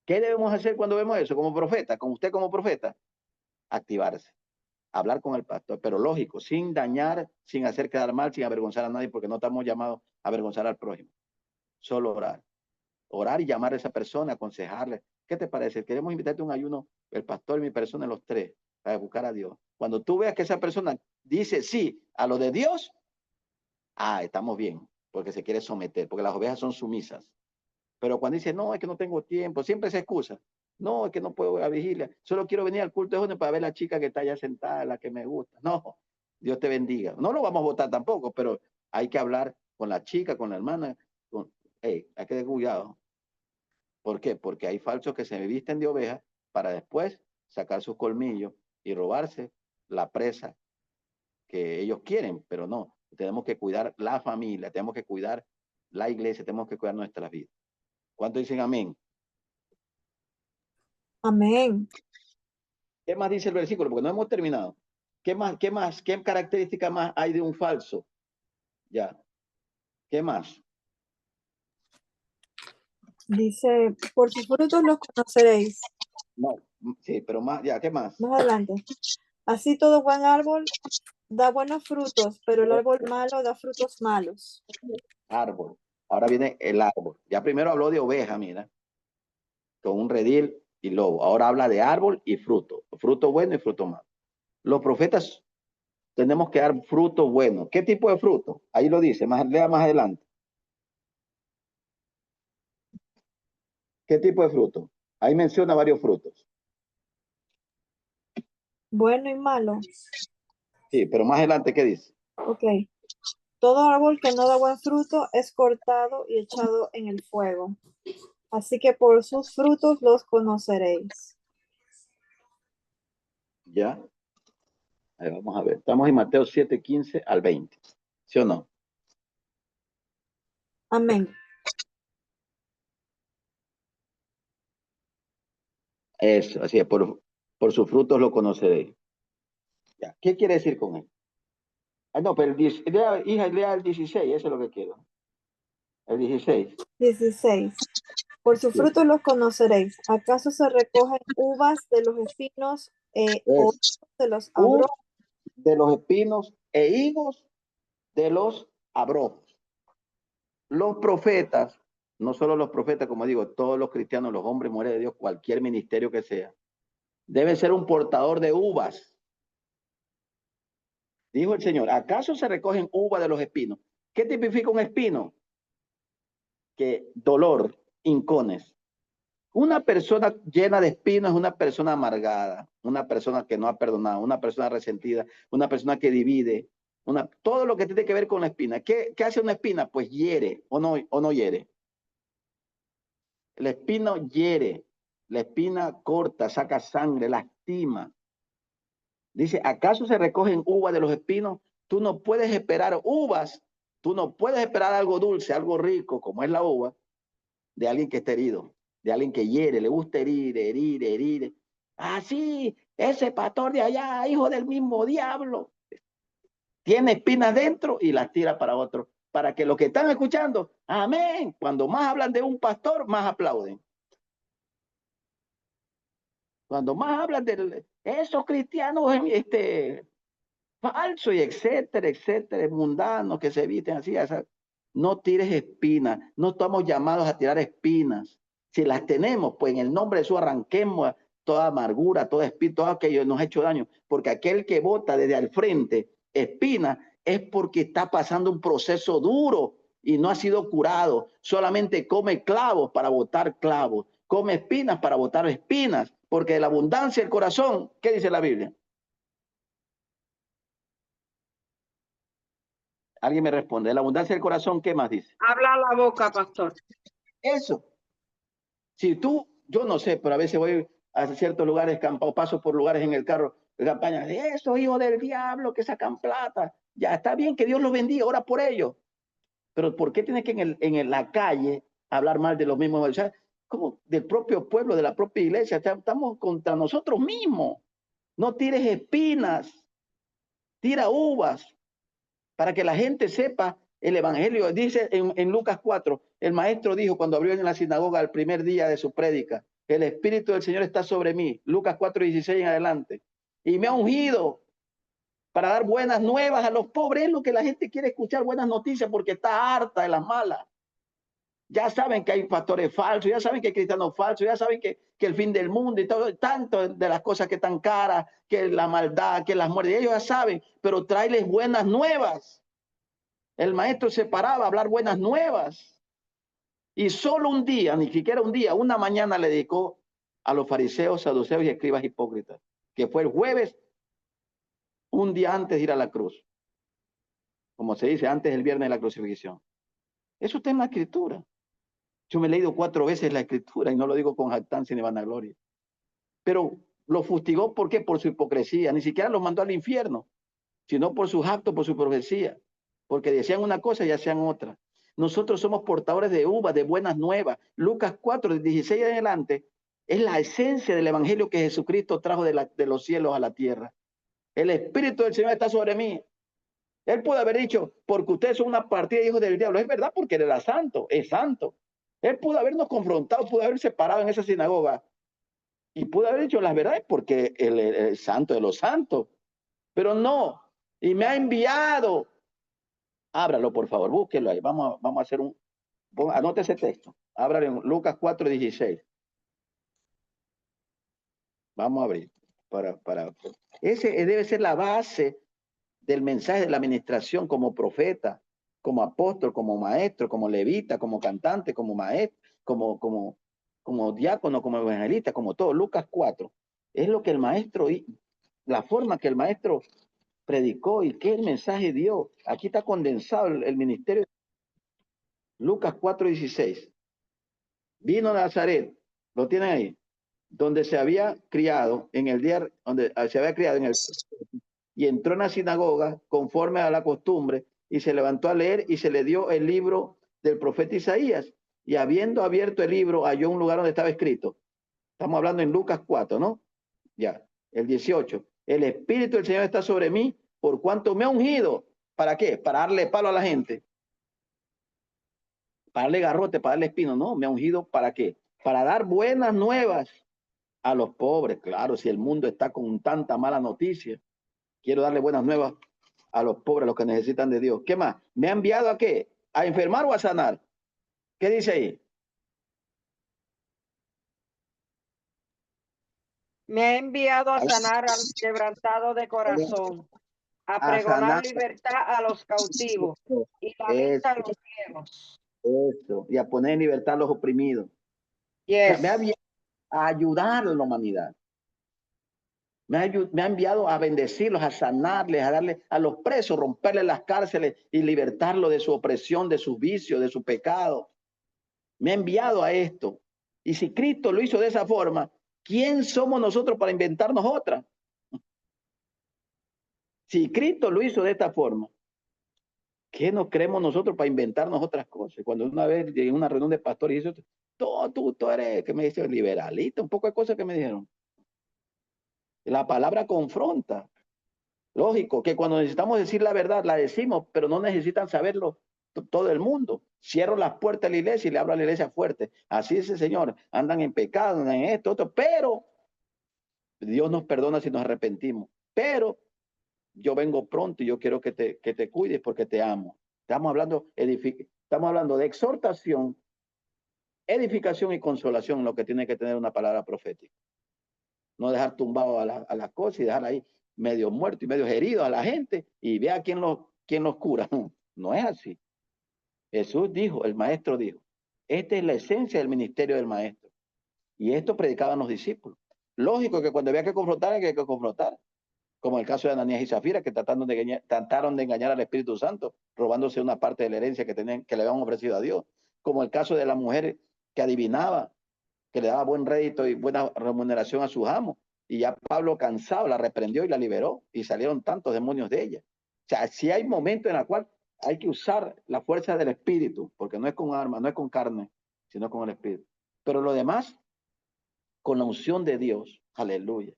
¿Qué debemos hacer cuando vemos eso como profeta? Con usted como profeta, activarse, hablar con el pastor, pero lógico, sin dañar, sin hacer quedar mal, sin avergonzar a nadie, porque no estamos llamados a avergonzar al prójimo. Solo orar. Orar y llamar a esa persona, aconsejarle. ¿Qué te parece? Queremos invitarte a un ayuno, el pastor y mi persona, los tres, para buscar a Dios. Cuando tú veas que esa persona dice sí a lo de Dios, estamos bien, porque se quiere someter, porque las ovejas son sumisas. Pero cuando dice, no, es que no tengo tiempo, siempre se excusa. No, es que no puedo ir a vigilia. Solo quiero venir al culto de jóvenes para ver la chica que está allá sentada, la que me gusta. No, Dios te bendiga. No lo vamos a votar tampoco, pero hay que hablar con la chica, con la hermana. Hay que tener cuidado. ¿Por qué? Porque hay falsos que se visten de oveja para después sacar sus colmillos y robarse la presa que ellos quieren, pero no. Tenemos que cuidar la familia, tenemos que cuidar la iglesia, tenemos que cuidar nuestras vidas. ¿Cuántos dicen amén? Amén. ¿Qué más dice el versículo? Porque no hemos terminado. ¿Qué característica más hay de un falso? Ya. ¿Qué más? Dice, por sus frutos los conoceréis. No, sí, pero más, ya, ¿qué más? Más adelante. Así todo buen árbol da buenos frutos, pero el árbol malo da frutos malos. Árbol. Ahora viene el árbol. Ya primero habló de oveja, mira, con un redil y lobo. Ahora habla de árbol y fruto. Fruto bueno y fruto malo. Los profetas tenemos que dar fruto bueno. ¿Qué tipo de fruto? Ahí lo dice, lea más adelante. ¿Qué tipo de fruto? Ahí menciona varios frutos. Bueno y malo. Sí, pero más adelante, ¿qué dice? Ok. Todo árbol que no da buen fruto es cortado y echado en el fuego. Así que por sus frutos los conoceréis. Ya. Ahí vamos a ver. Estamos en Mateo 7, 15 al 20. ¿Sí o no? Amén. Eso, así es. Por sus frutos lo conoceréis. Ya. ¿Qué quiere decir con él? No, pero lea el 16, eso es lo que quiero. El 16. 16. Por sus Sí. frutos los conoceréis. ¿Acaso se recogen uvas de los espinos o de los abrojos? De los espinos e higos de los abrojos. Los profetas, no solo los profetas, como digo, todos los cristianos, los hombres, mujeres de Dios, cualquier ministerio que sea, debe ser un portador de uvas. Dijo el Señor, ¿acaso se recogen uvas de los espinos? ¿Qué tipifica un espino? Que dolor, hincones. Una persona llena de espinos es una persona amargada, una persona que no ha perdonado, una persona resentida, una persona que divide, todo lo que tiene que ver con la espina. ¿Qué hace una espina? Pues hiere o no hiere. El espino hiere, la espina corta, saca sangre, lastima. Dice, ¿acaso se recogen uvas de los espinos? Tú no puedes esperar uvas, tú no puedes esperar algo dulce, algo rico, como es la uva, de alguien que está herido, de alguien que hiere, le gusta herir. Ah, sí, ese pastor de allá, hijo del mismo diablo, tiene espinas dentro y las tira para otro, para que los que están escuchando, amén, cuando más hablan de un pastor, más aplauden. Cuando más hablan de esos cristianos falsos y etcétera, mundanos que se visten así, no tires espinas, no estamos llamados a tirar espinas. Si las tenemos, pues en el nombre de Jesús arranquemos toda amargura, todo espíritu, todo aquello que nos ha hecho daño, porque aquel que bota desde al frente espinas es porque está pasando un proceso duro y no ha sido curado. Solamente come clavos para botar clavos, come espinas para botar espinas, porque de la abundancia del corazón, ¿qué dice la Biblia? Alguien me responde, de la abundancia del corazón, ¿qué más dice? Habla la boca, pastor. Eso. Si tú, yo no sé, pero a veces voy a ciertos lugares, paso por lugares en el carro, de campaña, de esos hijos del diablo que sacan plata. Ya está bien, que Dios los bendiga, ora por ellos. Pero ¿por qué tienes que en la calle hablar mal de los mismos? O sea, como del propio pueblo, de la propia iglesia. Estamos contra nosotros mismos. No tires espinas, tira uvas, para que la gente sepa el evangelio. Dice en Lucas 4, el maestro dijo cuando abrió en la sinagoga el primer día de su prédica, el Espíritu del Señor está sobre mí. Lucas 4:16 en adelante. Y me ha ungido para dar buenas nuevas a los pobres. Es lo que la gente quiere escuchar, buenas noticias, porque está harta de las malas. Ya saben que hay pastores falsos, ya saben que hay cristianos falsos, ya saben que el fin del mundo y todo, tanto de las cosas que están caras, que la maldad, que las muertes, ellos ya saben, pero tráeles buenas nuevas. El maestro se paraba a hablar buenas nuevas. Y solo un día, ni siquiera un día, una mañana le dedicó a los fariseos, saduceos y escribas hipócritas, que fue el jueves, un día antes de ir a la cruz. Como se dice, antes del viernes de la crucifixión. Eso está en la escritura. Yo me he leído 4 veces la escritura y no lo digo con jactancia ni vanagloria. Pero lo fustigó, ¿por qué? Por su hipocresía. Ni siquiera los mandó al infierno, sino por sus actos, por su profecía. Porque decían una cosa y hacían otra. Nosotros somos portadores de uvas, de buenas nuevas. Lucas 4, 16 en adelante, es la esencia del evangelio que Jesucristo trajo de los cielos a la tierra. El Espíritu del Señor está sobre mí. Él pudo haber dicho, porque ustedes son una partida de hijos del diablo. Es verdad, porque él era santo, es santo. Él pudo habernos confrontado, pudo haberse parado en esa sinagoga y pudo haber dicho las verdades porque él es santo de los santos. Pero no, y me ha enviado. Ábralo, por favor, búsquelo ahí. Vamos a hacer anote ese texto. Ábralo en Lucas 4:16. Vamos a abrir. Ese debe ser la base del mensaje de la administración como profeta, como apóstol, como maestro, como levita, como cantante, como maestro, como diácono, como evangelista, como todo. Lucas 4 es lo que el maestro, la forma que el maestro predicó y qué el mensaje dio. Aquí está condensado el ministerio. Lucas 4:16. Vino a Nazaret, lo tienen ahí, donde se había criado en el día, donde se había criado en el, y entró en la sinagoga conforme a la costumbre y se levantó a leer y se le dio el libro del profeta Isaías. Y habiendo abierto el libro, halló un lugar donde estaba escrito. Estamos hablando en Lucas 4, ¿no? Ya, el 18. El Espíritu del Señor está sobre mí por cuanto me ha ungido. ¿Para qué? Para darle palo a la gente. Para darle garrote, para darle espino. No, me ha ungido ¿para qué? Para dar buenas nuevas a los pobres. Claro, si el mundo está con tanta mala noticia, quiero darle buenas nuevas a los pobres, a los que necesitan de Dios. ¿Qué más? ¿Me ha enviado a qué? ¿A enfermar o a sanar? ¿Qué dice ahí? Me ha enviado a sanar al quebrantado de corazón, a pregonar libertad a los cautivos y la vista a los ciegos. Eso, y a poner en libertad a los oprimidos. Yes. O sea, me ha enviado a ayudar a la humanidad. Me ha enviado a bendecirlos, a sanarles, a darle a los presos, romperles las cárceles y libertarlos de su opresión, de sus vicios, de su pecado. Me ha enviado a esto. Y si Cristo lo hizo de esa forma, ¿quién somos nosotros para inventarnos otra? Si Cristo lo hizo de esta forma, ¿qué nos creemos nosotros para inventarnos otras cosas? Cuando una vez llegué a una reunión de pastores y dice, tú eres, que me dice, liberalista, un poco de cosas que me dijeron. La palabra confronta. Lógico que cuando necesitamos decir la verdad, la decimos, pero no necesitan saberlo todo el mundo. Cierro las puertas de la iglesia y le abro a la iglesia fuerte. Así es el Señor. Andan en pecado, andan en esto, otro, pero Dios nos perdona si nos arrepentimos. Pero yo vengo pronto y yo quiero que te cuides porque te amo. Estamos hablando de exhortación, edificación y consolación, lo que tiene que tener una palabra profética. No dejar tumbado a las cosas y dejar ahí medio muerto y medio herido a la gente y vea quién ¿quién los cura? No es así. Jesús dijo, el maestro dijo, esta es la esencia del ministerio del maestro. Y esto predicaban los discípulos. Lógico que cuando había que confrontar, hay que confrontar. Como el caso de Ananías y Zafira, que trataron de engañar al Espíritu Santo, robándose una parte de la herencia que le habían ofrecido a Dios. Como el caso de la mujer que adivinaba, que le daba buen rédito y buena remuneración a sus amos. Y ya Pablo, cansado, la reprendió y la liberó. Y salieron tantos demonios de ella. O sea, sí hay momentos en los cuales hay que usar la fuerza del Espíritu, porque no es con armas, no es con carne, sino con el Espíritu. Pero lo demás, con la unción de Dios, aleluya,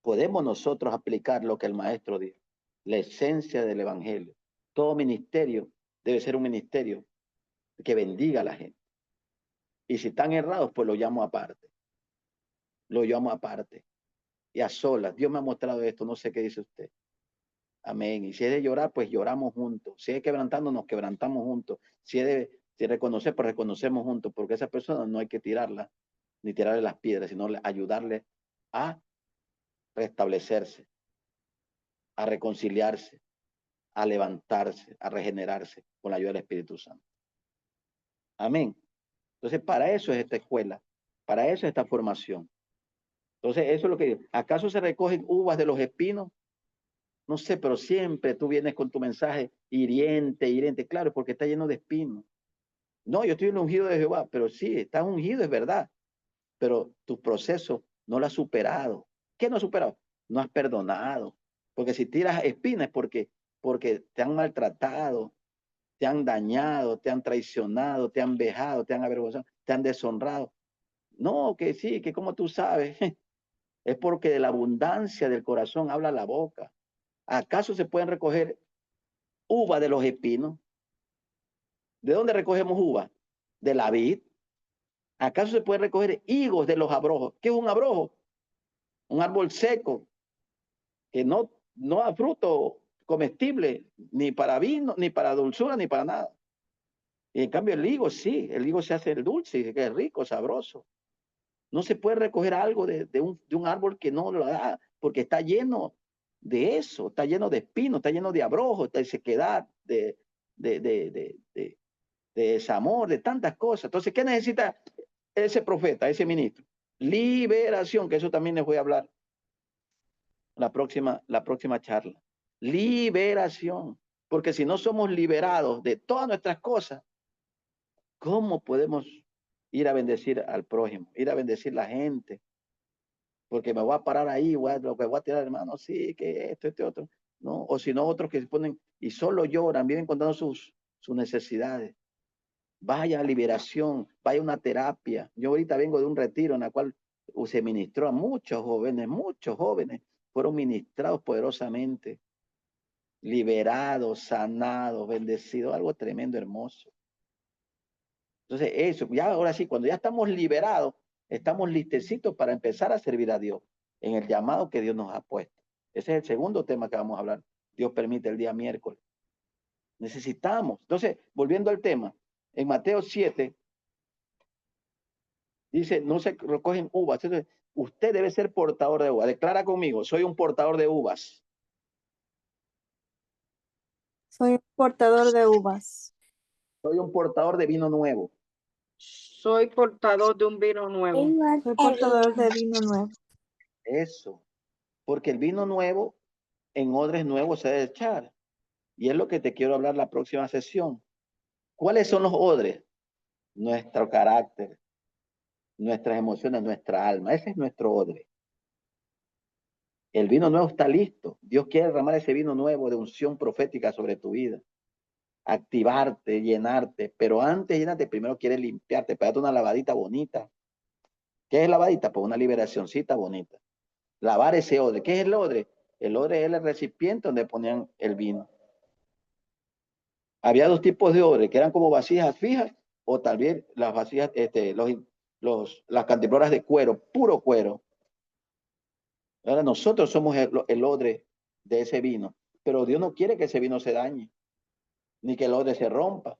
podemos nosotros aplicar lo que el maestro dijo, la esencia del evangelio. Todo ministerio debe ser un ministerio que bendiga a la gente. Y si están errados, pues lo llamo aparte. Lo llamo aparte. Y a solas. Dios me ha mostrado esto, no sé qué dice usted. Amén. Y si es de llorar, pues lloramos juntos. Si es quebrantando, nos quebrantamos juntos. Si es de reconocer, pues reconocemos juntos. Porque esa persona no hay que tirarla, ni tirarle las piedras, sino ayudarle a restablecerse, a reconciliarse, a levantarse, a regenerarse con la ayuda del Espíritu Santo. Amén. Entonces, para eso es esta escuela, para eso es esta formación. Entonces, eso es lo que digo. ¿Acaso se recogen uvas de los espinos? No sé, pero siempre tú vienes con tu mensaje hiriente, hiriente. Claro, porque está lleno de espinos. No, yo estoy en el ungido de Jehová, pero sí, estás ungido, es verdad. Pero tu proceso no lo has superado. ¿Qué no has superado? No has perdonado. Porque si tiras espinas es porque te han maltratado, te han dañado, te han traicionado, te han vejado, te han avergonzado, te han deshonrado. No, que sí, que como tú sabes, es porque de la abundancia del corazón habla la boca. ¿Acaso se pueden recoger uva de los espinos? ¿De dónde recogemos uva? De la vid. ¿Acaso se puede recoger higos de los abrojos? ¿Qué es un abrojo? Un árbol seco que no da fruto comestible, ni para vino, ni para dulzura, ni para nada. Y en cambio el higo sí, el higo se hace el dulce, que es rico, sabroso. No se puede recoger algo de un árbol que no lo da, porque está lleno de eso, está lleno de espinos, está lleno de abrojos, de sequedad, de desamor, de tantas cosas. Entonces, ¿qué necesita ese profeta, ese ministro? Liberación, que eso también les voy a hablar la próxima charla. Liberación, porque si no somos liberados de todas nuestras cosas, ¿cómo podemos ir a bendecir al prójimo, ir a bendecir la gente? Porque me voy a parar ahí, lo que voy a tirar, hermano, sí, que esto, este otro, ¿no? O si no, otros que se ponen y solo lloran, vienen contando sus necesidades. Vaya a liberación, vaya a una terapia. Yo ahorita vengo de un retiro en la cual se ministró a muchos jóvenes fueron ministrados poderosamente, liberados, sanados, bendecidos, algo tremendo, hermoso. Entonces, eso, ya ahora sí, cuando ya estamos liberados, estamos listecitos para empezar a servir a Dios en el llamado que Dios nos ha puesto. Ese es el segundo tema que vamos a hablar. Dios permite el día miércoles. Necesitamos. Entonces, volviendo al tema, en Mateo 7, dice, no se recogen uvas. Entonces, usted debe ser portador de uvas. Declara conmigo, soy un portador de uvas. Soy un portador de uvas. Soy un portador de vino nuevo. Soy portador de un vino nuevo. Soy portador de vino nuevo. Eso. Porque el vino nuevo en odres nuevos se debe echar. Y es lo que te quiero hablar la próxima sesión. ¿Cuáles son los odres? Nuestro carácter, nuestras emociones, nuestra alma. Ese es nuestro odre. El vino nuevo está listo. Dios quiere derramar ese vino nuevo de unción profética sobre tu vida. Activarte, llenarte. Pero antes de llenarte, primero quiere limpiarte, pegarte una lavadita bonita. ¿Qué es lavadita? Pues una liberacioncita bonita. Lavar ese odre. ¿Qué es el odre? El odre es el recipiente donde ponían el vino. Había dos tipos de odre, que eran como vasijas fijas, o tal vez las vasijas, las cantimploras de cuero, puro cuero. Ahora nosotros somos el odre de ese vino, pero Dios no quiere que ese vino se dañe, ni que el odre se rompa.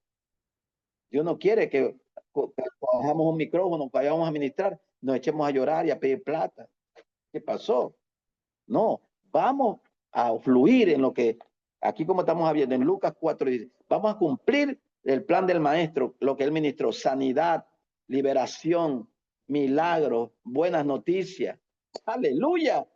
Dios no quiere que cojamos un micrófono, que vayamos a ministrar, nos echemos a llorar y a pedir plata. ¿Qué pasó? No, vamos a fluir en lo que Aquí como estamos viendo en Lucas 4, dice, vamos a cumplir el plan del maestro, lo que él ministró, sanidad, liberación, milagros, buenas noticias. Aleluya.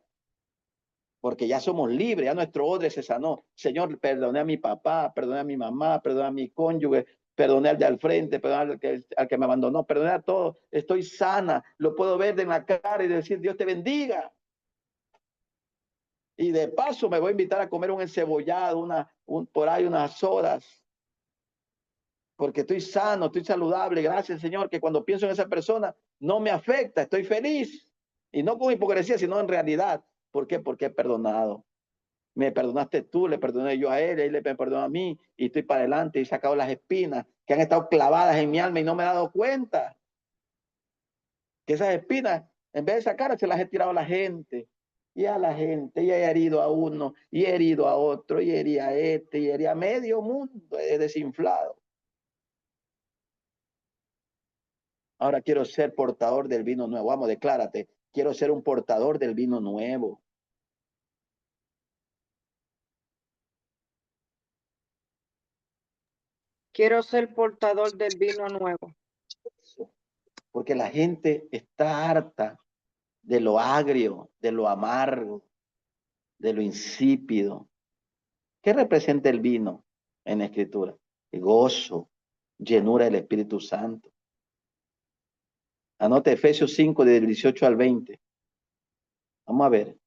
Porque ya somos libres, ya nuestro odre se sanó. Señor, perdoné a mi papá, perdoné a mi mamá, perdoné a mi cónyuge, perdoné al de al frente, perdoné al que me abandonó, perdoné a todos. Estoy sana, lo puedo ver de la cara y decir, Dios te bendiga. Y de paso me voy a invitar a comer un encebollado, por ahí unas horas. Porque estoy sano, estoy saludable. Gracias, Señor, que cuando pienso en esa persona no me afecta, estoy feliz. Y no con hipocresía, sino en realidad. ¿Por qué? Porque he perdonado. Me perdonaste tú, le perdoné yo a él me perdonó a mí, y estoy para adelante y he sacado las espinas que han estado clavadas en mi alma y no me he dado cuenta. Que esas espinas, en vez de sacarlas, se las he tirado a la gente. Y a la gente, y he herido a uno, y he herido a otro, y herí a este, y herí a medio mundo, he desinflado. Ahora quiero ser portador del vino nuevo. Vamos, declárate. Quiero ser un portador del vino nuevo. Quiero ser portador del vino nuevo. Porque la gente está harta de lo agrio, de lo amargo, de lo insípido. ¿Qué representa el vino en la Escritura? El gozo, llenura del Espíritu Santo. Anote Efesios 5, del 18 al 20. Vamos a ver.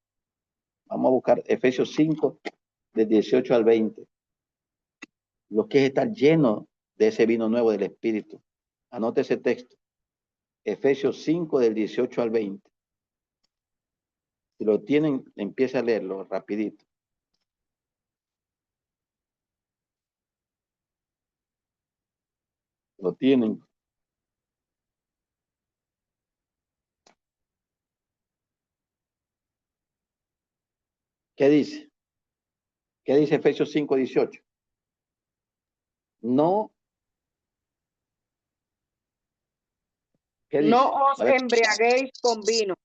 Vamos a buscar Efesios 5, del 18 al 20. Lo que es estar lleno de ese vino nuevo del Espíritu. Anote ese texto. Efesios 5, del 18 al 20. Si lo tienen, empieza a leerlo rapidito. Lo tienen. ¿Qué dice? ¿Qué dice Efesios 5, 18? No. ¿Qué dice? No os embriaguéis con vino,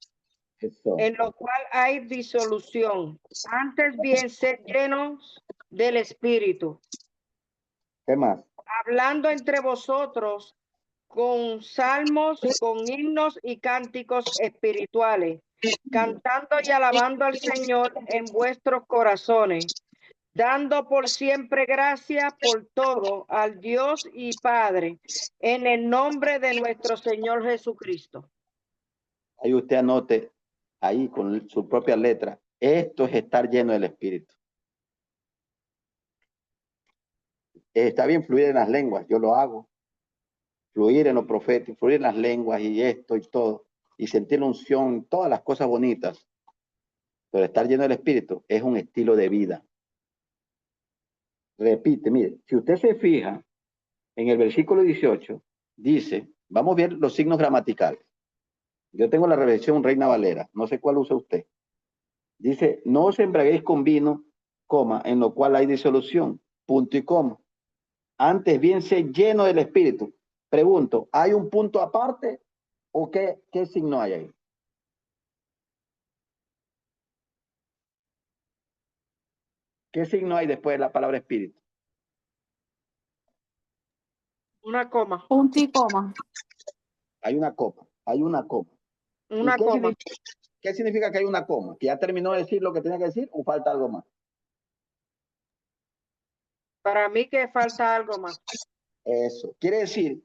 Eso. en lo cual hay disolución. Antes bien, sed llenos del Espíritu, ¿Qué más? hablando entre vosotros con salmos, con himnos y cánticos espirituales, cantando y alabando al Señor en vuestros corazones, dando por siempre gracias por todo al Dios y Padre, en el nombre de nuestro Señor Jesucristo. Ahí usted anote, ahí con su propia letra, esto es estar lleno del Espíritu. Está bien fluir en las lenguas, yo lo hago. Fluir en lo profético, fluir en las lenguas y esto y todo. Y sentir la unción, todas las cosas bonitas. Pero estar lleno del Espíritu es un estilo de vida. Repite, mire, si usted se fija en el versículo 18, dice, vamos a ver los signos gramaticales. Yo tengo la revelación Reina Valera, no sé cuál usa usted. Dice, no os embriaguéis con vino, coma, en lo cual hay disolución, punto y coma. Antes bien sé lleno del Espíritu. Pregunto, ¿hay un punto aparte o qué signo hay ahí? ¿Qué signo hay después de la palabra Espíritu? Una coma. Punto y coma. Hay una coma, hay una coma. Una coma. ¿Qué significa que hay una coma? ¿Que ya terminó de decir lo que tenía que decir o falta algo más? Para mí que falta algo más. Eso. Quiere decir,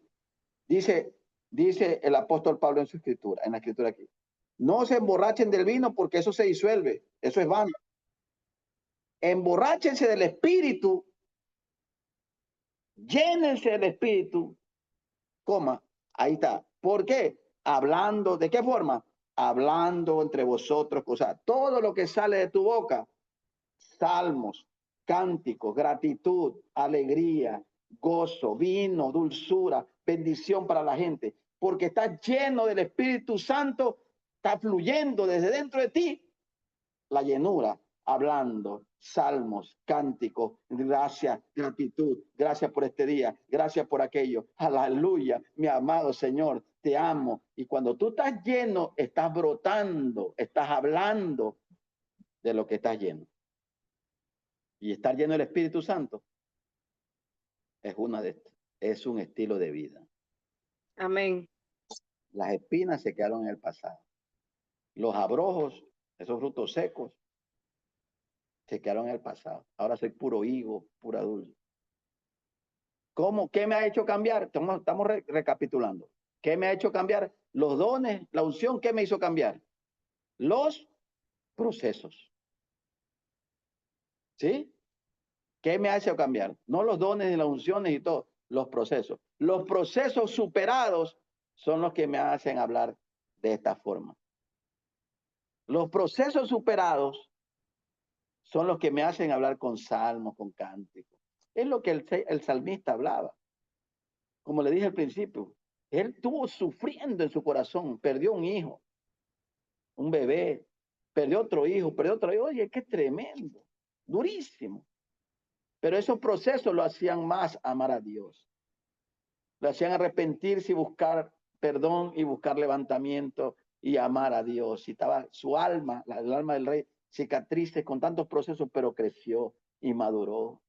dice el apóstol Pablo en su escritura, en la escritura aquí, no se emborrachen del vino porque eso se disuelve, eso es vano. Emborráchense del Espíritu, llénense del Espíritu, coma, ahí está. ¿Por qué? Hablando, ¿de qué forma? Hablando entre vosotros cosas. Todo lo que sale de tu boca, salmos, cánticos, gratitud, alegría, gozo, vino, dulzura, bendición para la gente, porque estás lleno del Espíritu Santo, está fluyendo desde dentro de ti la llenura, hablando, salmos, cánticos, gracias, gratitud, gracias por este día, gracias por aquello, aleluya, mi amado Señor, te amo. Y cuando tú estás lleno, estás brotando, estás hablando de lo que estás lleno. Y estar lleno del Espíritu Santo es es un estilo de vida. Amén. Las espinas se quedaron en el pasado. Los abrojos, esos frutos secos, se quedaron en el pasado. Ahora soy puro higo, pura dulce. ¿Cómo? ¿Qué me ha hecho cambiar? Estamos recapitulando. ¿Qué me ha hecho cambiar? Los dones, la unción, ¿qué me hizo cambiar? Los procesos. ¿Sí? ¿Qué me ha hecho cambiar? No los dones ni las unciones y todo, los procesos. Los procesos superados son los que me hacen hablar de esta forma. Los procesos superados son los que me hacen hablar con salmos, con cánticos. Es lo que el salmista hablaba. Como le dije al principio, él estuvo sufriendo en su corazón, perdió un hijo, un bebé, perdió otro hijo, perdió otro hijo. Oye, qué tremendo, durísimo. Pero esos procesos lo hacían más amar a Dios. Lo hacían arrepentirse y buscar perdón y buscar levantamiento y amar a Dios. Y estaba su alma, el alma del rey, cicatrices con tantos procesos, pero creció y maduró.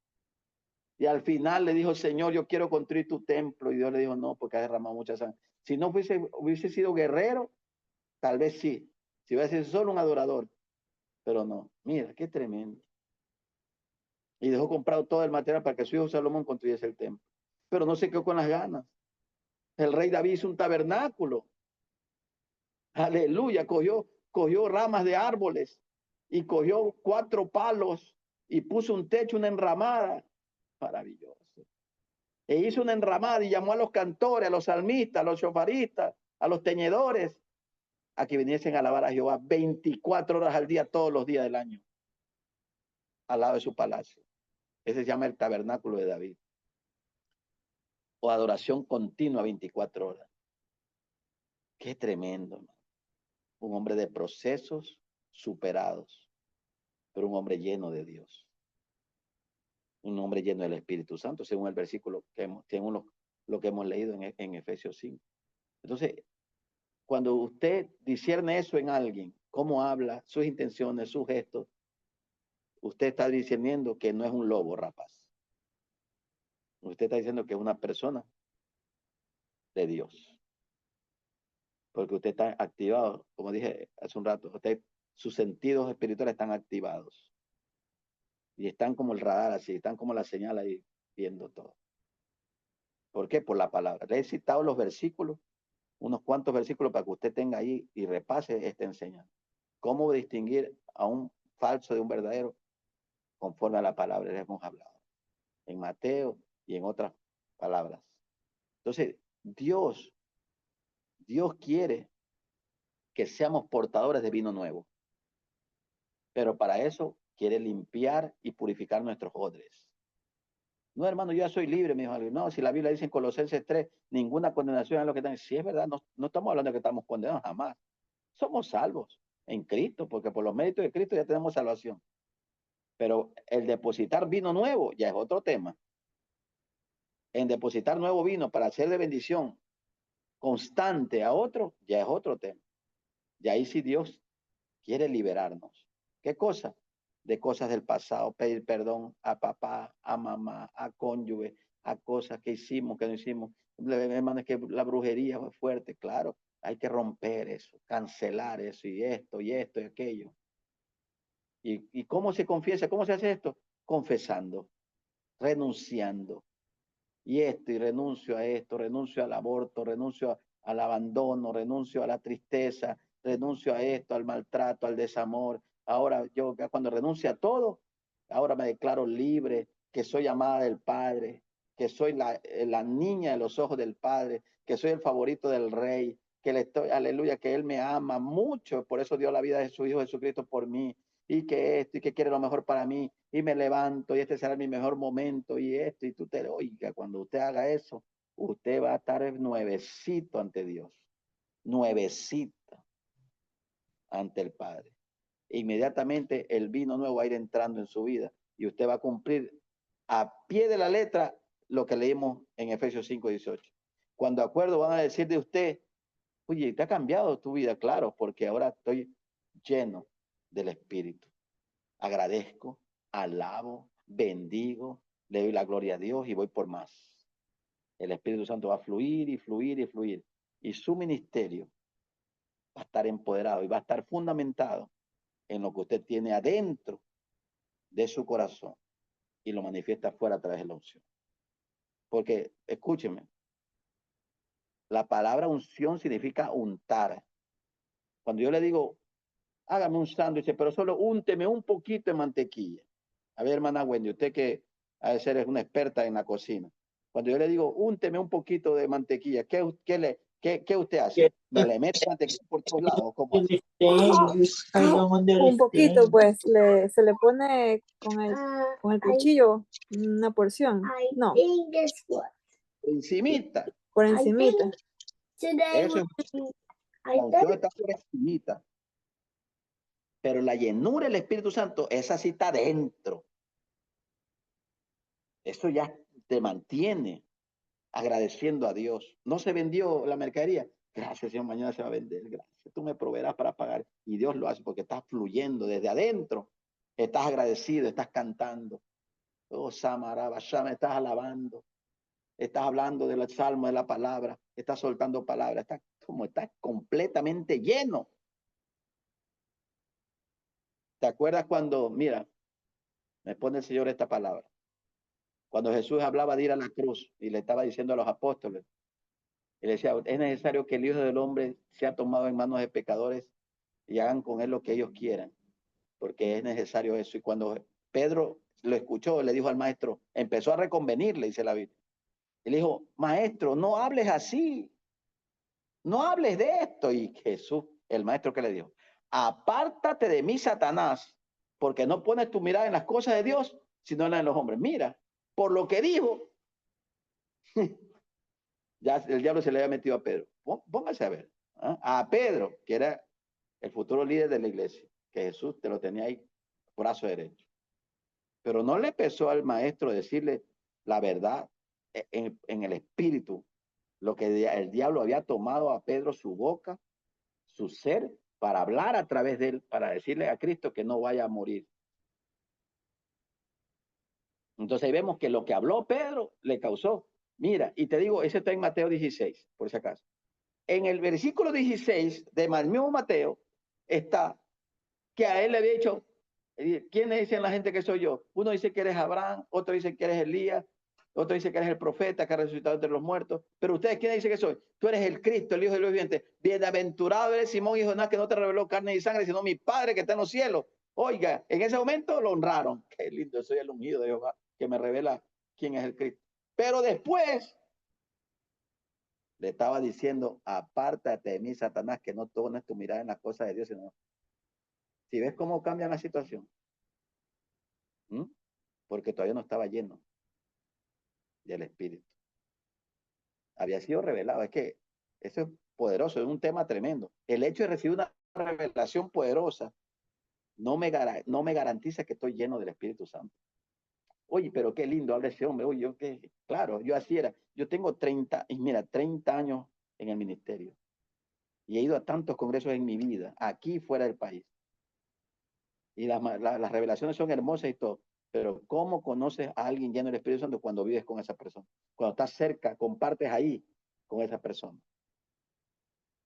Y al final le dijo, Señor, yo quiero construir tu templo. Y Dios le dijo, no, porque has derramado mucha sangre. Si no hubiese sido guerrero, tal vez sí. Si hubiese sido solo un adorador. Pero no. Mira, qué tremendo. Y dejó comprado todo el material para que su hijo Salomón construyese el templo. Pero no se quedó con las ganas. El rey David hizo un tabernáculo. Aleluya. Cogió ramas de árboles y cogió 4 palos y puso un techo, una enramada. Maravilloso. E hizo una enramada y llamó a los cantores, a los salmistas, a los shofaristas, a los teñedores, a que viniesen a alabar a Jehová 24 horas al día, todos los días del año, al lado de su palacio. Ese se llama el tabernáculo de David. O adoración continua 24 horas. Qué tremendo, ¿no? Un hombre de procesos superados, pero un hombre lleno de Dios. Un hombre lleno del Espíritu Santo, según el versículo según lo que hemos leído en Efesios 5. Entonces, cuando usted discierne eso en alguien, cómo habla, sus intenciones, sus gestos, usted está discerniendo que no es un lobo rapaz. Usted está diciendo que es una persona de Dios. Porque usted está activado, como dije hace un rato, sus sentidos espirituales están activados. Y están como el radar así, están como la señal ahí viendo todo. ¿Por qué? Por la palabra. Le he citado los versículos, unos cuantos versículos para que usted tenga ahí y repase esta enseñanza. ¿Cómo distinguir a un falso de un verdadero? Conforme a la palabra que hemos hablado. En Mateo y en otras palabras. Entonces, Dios quiere que seamos portadores de vino nuevo. Pero para eso quiere limpiar y purificar nuestros odres. No, hermano, yo ya soy libre, me dijo alguien. No, si la Biblia dice en Colosenses 3, ninguna condenación es lo que están. Si es verdad, no estamos hablando de que estamos condenados, jamás. Somos salvos en Cristo, porque por los méritos de Cristo ya tenemos salvación. Pero el depositar vino nuevo ya es otro tema. En depositar nuevo vino para hacer de bendición constante a otro, ya es otro tema. Y ahí sí Dios quiere liberarnos. ¿Qué cosa? De cosas del pasado, pedir perdón a papá, a mamá, a cónyuge, a cosas que hicimos, que no hicimos. Hermano, es que la brujería fue fuerte, claro. Hay que romper eso, cancelar eso y esto y esto y aquello. ¿Y cómo se confiesa? ¿Cómo se hace esto? Confesando, renunciando. Y esto, y renuncio a esto, renuncio al aborto, renuncio al abandono, renuncio a la tristeza, renuncio a esto, al maltrato, al desamor. Ahora yo cuando renuncio a todo, ahora me declaro libre, que soy amada del Padre, que soy la niña de los ojos del Padre, que soy el favorito del Rey, que le estoy, aleluya, que Él me ama mucho, por eso dio la vida de su Hijo Jesucristo por mí, y que esto, y que quiere lo mejor para mí, y me levanto, y este será mi mejor momento, y esto, y tú te oiga, cuando usted haga eso, usted va a estar nuevecito ante Dios, nuevecito ante el Padre. Inmediatamente el vino nuevo va a ir entrando en su vida, y usted va a cumplir a pie de la letra lo que leímos en Efesios 5:18. Cuando acuerdo van a decir de usted, oye, te ha cambiado tu vida, claro, porque ahora estoy lleno del Espíritu. Agradezco, alabo, bendigo, le doy la gloria a Dios y voy por más. El Espíritu Santo va a fluir y fluir y fluir. Y su ministerio va a estar empoderado y va a estar fundamentado en lo que usted tiene adentro de su corazón y lo manifiesta afuera a través de la unción. Porque, escúcheme, la palabra unción significa untar. Cuando yo le digo, hágame un sándwich, pero solo únteme un poquito de mantequilla. A ver, hermana Wendy, usted que ha de ser una experta en la cocina. Cuando yo le digo, únteme un poquito de mantequilla, ¿qué usted hace? ¿Me le mete mantequilla por todos lados? ¿Cómo hace? Un poquito, pues, se le pone con el cuchillo una porción. No, Encimita. por encimita. Eso es, la unción está por encimita. Pero la llenura del Espíritu Santo, esa sí está dentro. Eso ya te mantiene agradeciendo a Dios. No se vendió la mercadería. Gracias, Señor, mañana se va a vender. Gracias. Tú me proveerás para pagar. Y Dios lo hace porque estás fluyendo desde adentro. Estás agradecido, estás cantando. Oh, Samaraba, Shama, estás alabando. Estás hablando del salmo, de la palabra. Estás soltando palabras. Estás completamente lleno. ¿Te acuerdas cuando, mira, me pone el Señor esta palabra? Cuando Jesús hablaba de ir a la cruz y le estaba diciendo a los apóstoles, él decía, es necesario que el Hijo del Hombre sea tomado en manos de pecadores y hagan con él lo que ellos quieran, porque es necesario eso. Y cuando Pedro lo escuchó, le dijo al maestro, empezó a reconvenirle, dice la Biblia. Y le dijo, maestro, no hables así, no hables de esto. Y Jesús, el maestro, ¿qué le dijo? Apártate de mí, Satanás, porque no pones tu mirada en las cosas de Dios, sino en las de los hombres. Mira, por lo que dijo, ya el diablo se le había metido a Pedro. Póngase a ver. ¿Ah? A Pedro, que era el futuro líder de la iglesia, que Jesús te lo tenía ahí, brazo derecho. Pero no le pesó al maestro decirle la verdad en el espíritu, lo que el diablo había tomado a Pedro su boca, su ser, para hablar a través de él, para decirle a Cristo que no vaya a morir. Entonces ahí vemos que lo que habló Pedro le causó. Mira, y te digo, ese está en Mateo 16, por si acaso. En el versículo 16 de mismo Mateo está que a él le había dicho, ¿quiénes dicen la gente que soy yo? Uno dice que eres Abraham, otro dice que eres Elías, otro dice que eres el profeta que ha resucitado entre los muertos. Pero ustedes, ¿quiénes dicen que soy? Tú eres el Cristo, el Hijo de Dios viviente. Bienaventurado eres Simón y Jonás, que no te reveló carne y sangre, sino mi Padre que está en los cielos. Oiga, en ese momento lo honraron. Qué lindo, soy el ungido de Jehová, que me revela quién es el Cristo. Pero después le estaba diciendo, apártate de mí, Satanás, que no pones tu mirada en las cosas de Dios, sino... Si ves cómo cambia la situación, porque todavía no estaba lleno del Espíritu. Había sido revelado. Es que eso es poderoso, es un tema tremendo. El hecho de recibir una revelación poderosa no me garantiza que estoy lleno del Espíritu Santo. Oye, pero qué lindo habla ese hombre. Oye, yo qué, claro, yo así era. Yo tengo 30 años en el ministerio y he ido a tantos congresos en mi vida, aquí y fuera del país. Y las revelaciones son hermosas y todo. Pero ¿cómo conoces a alguien lleno del Espíritu Santo cuando vives con esa persona? Cuando estás cerca, compartes ahí con esa persona.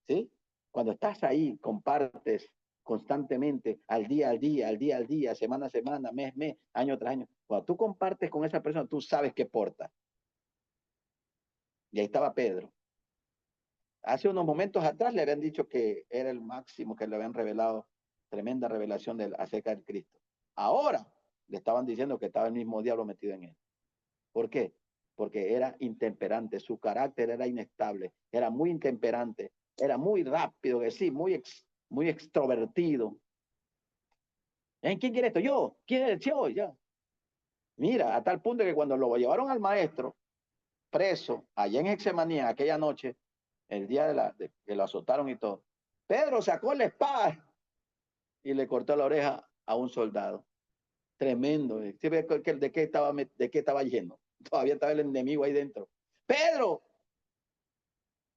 ¿Sí? Cuando estás ahí, compartes constantemente, al día, semana a semana, mes, año tras año. Cuando tú compartes con esa persona, tú sabes qué porta. Y ahí estaba Pedro. Hace unos momentos atrás le habían dicho que era el máximo, que le habían revelado, tremenda revelación acerca del Cristo. Ahora le estaban diciendo que estaba el mismo diablo metido en él. ¿Por qué? Porque era intemperante, su carácter era inestable, era muy intemperante, era muy rápido, que sí, muy extrovertido. ¿Quién quiere esto? Yo. ¿Quién es el yo? Ya. Mira, a tal punto que cuando lo llevaron al maestro preso allá en Getsemaní aquella noche, el día que lo azotaron y todo, Pedro sacó la espada y le cortó la oreja a un soldado. Tremendo. ¿De qué estaba lleno? Todavía estaba el enemigo ahí dentro. Pedro,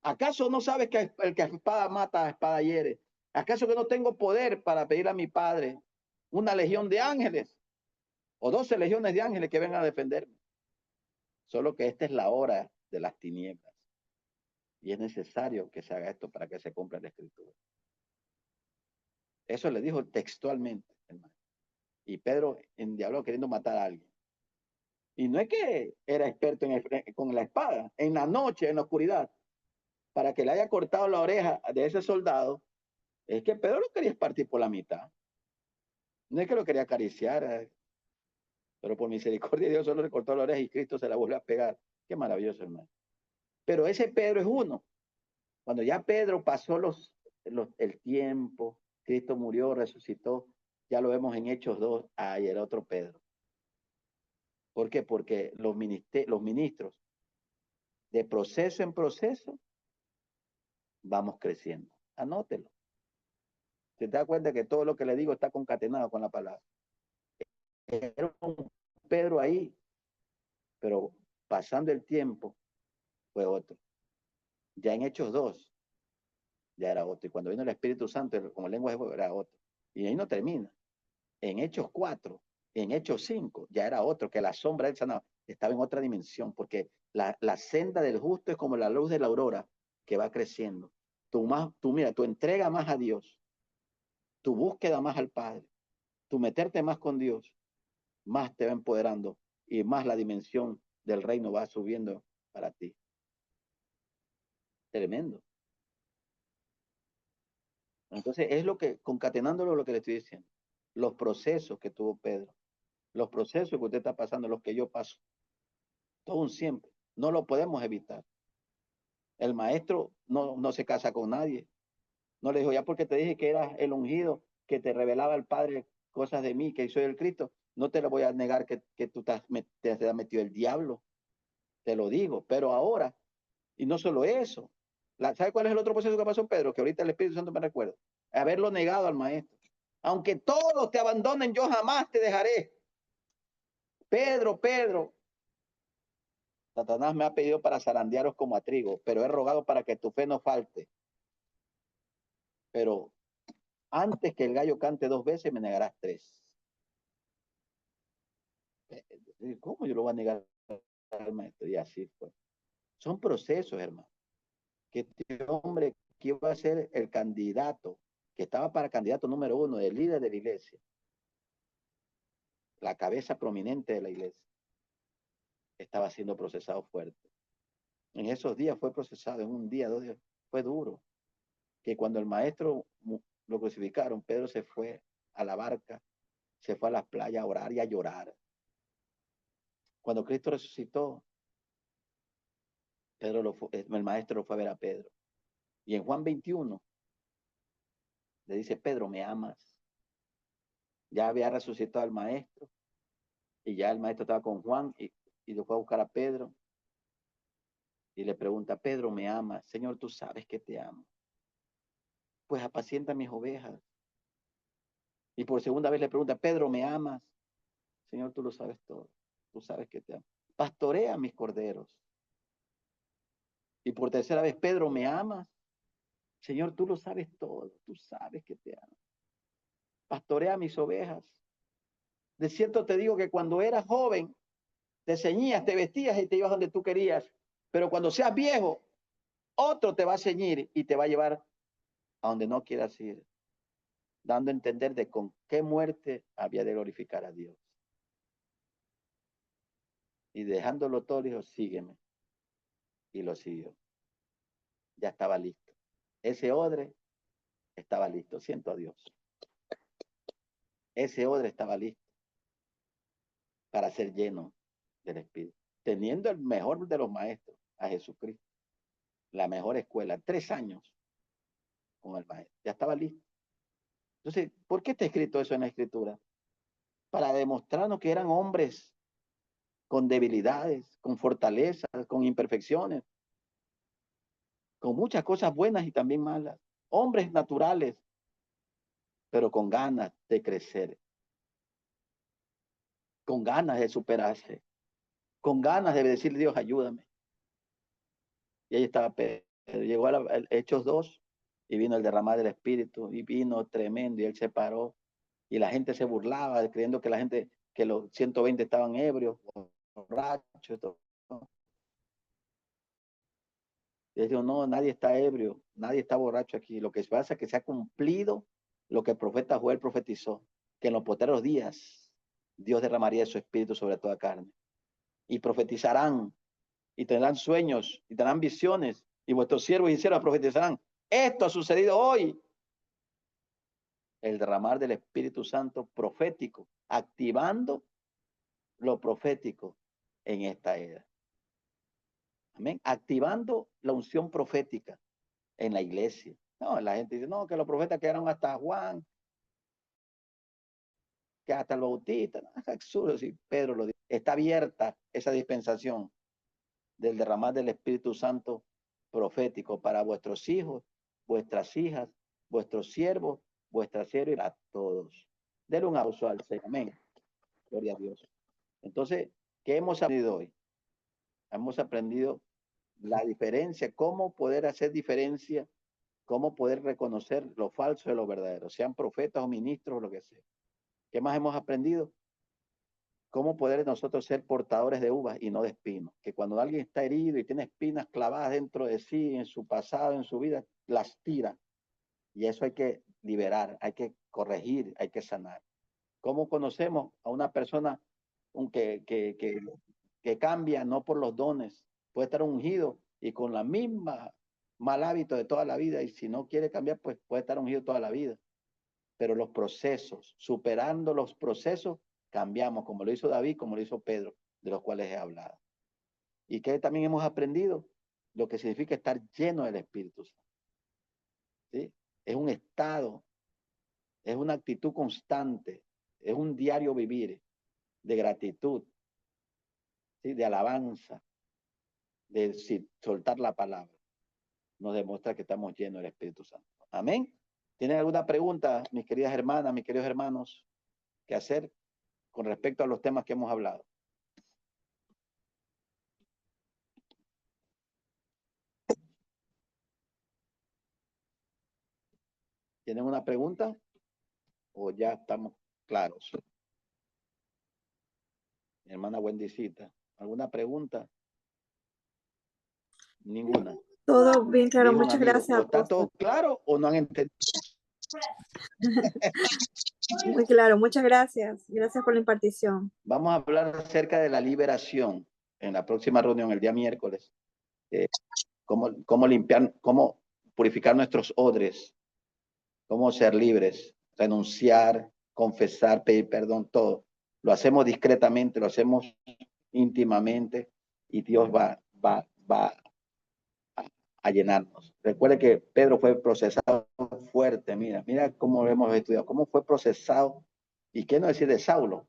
¿acaso no sabes que el que a espada mata, a espada hiere? ¿Acaso que no tengo poder para pedir a mi Padre una legión de ángeles o 12 legiones de ángeles que vengan a defenderme. Solo que esta es la hora de las tinieblas. Y es necesario que se haga esto para que se cumpla la escritura. Eso le dijo textualmente, hermano. Y Pedro endiabló queriendo matar a alguien. Y no es que era experto con la espada, en la noche, en la oscuridad, para que le haya cortado la oreja de ese soldado, es que Pedro lo quería partir por la mitad. No es que lo quería acariciar, pero por misericordia de Dios solo le cortó la oreja y Cristo se la volvió a pegar. Qué maravilloso, hermano. Pero ese Pedro es uno. Cuando ya Pedro pasó el tiempo, Cristo murió, resucitó, ya lo vemos en Hechos 2, ahí el otro Pedro. ¿Por qué? Porque los ministros, de proceso en proceso, vamos creciendo. Anótelo. Se da cuenta que todo lo que le digo está concatenado con la palabra. Era un Pedro ahí, pero pasando el tiempo fue otro. Ya en Hechos 2, ya era otro. Y cuando vino el Espíritu Santo, como lengua de fuego, era otro. Y ahí no termina. En Hechos 4, en Hechos 5, ya era otro, que la sombra del sanado estaba en otra dimensión, porque la senda del justo es como la luz de la aurora que va creciendo. Mira, tu entrega más a Dios, tu búsqueda más al Padre, tu meterte más con Dios, más te va empoderando y más la dimensión del reino va subiendo para ti. Tremendo. Entonces es lo que, concatenándolo lo que le estoy diciendo, los procesos que tuvo Pedro, los procesos que usted está pasando, los que yo paso, todo un siempre, no lo podemos evitar. El maestro no se casa con nadie, no le dijo, ya porque te dije que eras el ungido, que te revelaba el Padre cosas de mí, que soy el Cristo, no te lo voy a negar que tú te has metido el diablo, te lo digo, pero ahora, y no solo eso, ¿sabe cuál es el otro proceso que pasó Pedro? Que ahorita el Espíritu Santo me recuerda, haberlo negado al maestro. Aunque todos te abandonen, yo jamás te dejaré. Pedro, Satanás me ha pedido para zarandearos como a trigo, pero he rogado para que tu fe no falte. Pero antes que el gallo cante 2 veces, me negarás 3. ¿Cómo yo lo voy a negar al maestro? Y así fue. Son procesos, hermano. Que este hombre que iba a ser el candidato, que estaba para candidato número 1, del líder de la iglesia, la cabeza prominente de la iglesia, estaba siendo procesado fuerte. En esos días fue procesado, en un día, 2 días, fue duro. Que cuando el maestro lo crucificaron, Pedro se fue a la barca, se fue a las playas a orar y a llorar. Cuando Cristo resucitó, el maestro lo fue a ver a Pedro. Y en Juan 21 le dice, Pedro, ¿me amas? Ya había resucitado al maestro y ya el maestro estaba con Juan y lo fue a buscar a Pedro y le pregunta, Pedro, ¿me amas? Señor, tú sabes que te amo. Pues apacienta mis ovejas. Y por segunda vez le pregunta, Pedro, ¿me amas? Señor, tú lo sabes todo. Tú sabes que te amo. Pastorea mis corderos. Y por tercera vez, Pedro, ¿me amas? Señor, tú lo sabes todo. Tú sabes que te amo. Pastorea mis ovejas. De cierto te digo que cuando eras joven, te ceñías, te vestías y te ibas donde tú querías. Pero cuando seas viejo, otro te va a ceñir y te va a llevar a donde no quieras ir, dando a entender de con qué muerte había de glorificar a Dios. Y dejándolo todo, dijo, sígueme. Y lo siguió. Ya estaba listo. Ese odre estaba listo, siento a Dios. Ese odre estaba listo para ser lleno del Espíritu, teniendo el mejor de los maestros, a Jesucristo, la mejor escuela, 3 años con el maestro, ya estaba listo. Entonces, ¿por qué está escrito eso en la Escritura? Para demostrarnos que eran hombres con debilidades, con fortalezas, con imperfecciones, con muchas cosas buenas y también malas, hombres naturales, pero con ganas de crecer, con ganas de superarse, con ganas de decirle, Dios, ayúdame. Y ahí estaba Pedro. Llegó a Hechos 2 y vino el derramar del Espíritu y vino tremendo y él se paró y la gente se burlaba creyendo que que los 120 estaban ebrios, borrachos, todo. Y ellos, no, nadie está ebrio, nadie está borracho aquí. Lo que pasa es que se ha cumplido lo que el profeta Joel profetizó, que en los posteros días Dios derramaría su espíritu sobre toda carne. Y profetizarán, y tendrán sueños, y tendrán visiones, y vuestros siervos y siervas profetizarán. Esto ha sucedido hoy. El derramar del Espíritu Santo profético, activando lo profético en esta era. Amén. Activando la unción profética en la iglesia. No, la gente dice, no, que los profetas quedaron hasta Juan, que hasta el Bautista. No, es absurdo, si Pedro lo dice. Está abierta esa dispensación del derramar del Espíritu Santo profético para vuestros hijos, vuestras hijas, vuestros siervos, vuestras siervas, y a todos. Denle un aplauso al Señor. Amén. Gloria a Dios. Entonces, ¿qué hemos aprendido hoy? Hemos aprendido la diferencia, cómo poder hacer diferencia, cómo poder reconocer lo falso de lo verdadero, sean profetas o ministros o lo que sea. ¿Qué más hemos aprendido? Cómo poder nosotros ser portadores de uvas y no de espinos. Que cuando alguien está herido y tiene espinas clavadas dentro de sí, en su pasado, en su vida, las tira. Y eso hay que liberar, hay que corregir, hay que sanar. ¿Cómo conocemos a una persona que cambia no por los dones? Puede estar ungido y con la misma mal hábito de toda la vida, y si no quiere cambiar, pues puede estar ungido toda la vida. Pero los procesos, superando los procesos, cambiamos, como lo hizo David, como lo hizo Pedro, de los cuales he hablado. Y que también hemos aprendido lo que significa estar lleno del Espíritu Santo. ¿Sí? Es un estado, es una actitud constante, es un diario vivir de gratitud, ¿sí? De alabanza, de soltar la palabra. Nos demuestra que estamos llenos del Espíritu Santo. Amén. ¿Tienen alguna pregunta, mis queridas hermanas, mis queridos hermanos, que hacer con respecto a los temas que hemos hablado? ¿Tienen una pregunta? ¿O ya estamos claros? Mi hermana Wendycita, ¿alguna pregunta? Ninguna. Todo bien claro, Dijo un muchas amigo, gracias, ¿o está todo apóstol. claro o no han entendido? Muy claro, muchas gracias. Gracias por la impartición. Vamos a hablar acerca de la liberación en la próxima reunión, el día miércoles. Cómo limpiar, cómo purificar nuestros odres, cómo ser libres, renunciar, confesar, pedir perdón, todo. Lo hacemos discretamente, lo hacemos íntimamente, y Dios va a llenarnos. Recuerde que Pedro fue procesado fuerte. Mira cómo lo hemos estudiado, cómo fue procesado. ¿Y qué no decir de Saulo?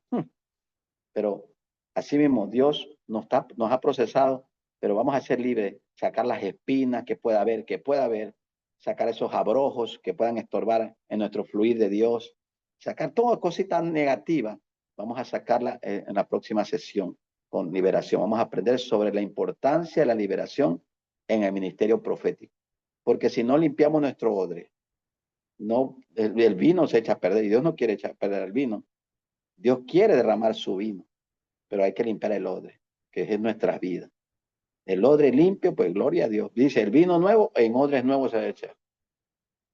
Pero así mismo Dios nos ha procesado, pero vamos a ser libres, sacar las espinas que pueda haber, sacar esos abrojos que puedan estorbar en nuestro fluir de Dios, sacar toda cosita negativa. Vamos a sacarla en la próxima sesión con liberación. Vamos a aprender sobre la importancia de la liberación en el ministerio profético. Porque si no limpiamos nuestro odre, no, el vino se echa a perder, y Dios no quiere echar a perder el vino. Dios quiere derramar su vino, pero hay que limpiar el odre, que es nuestra vida. El odre limpio, pues gloria a Dios. Dice, el vino nuevo en odres nuevos se debe echar.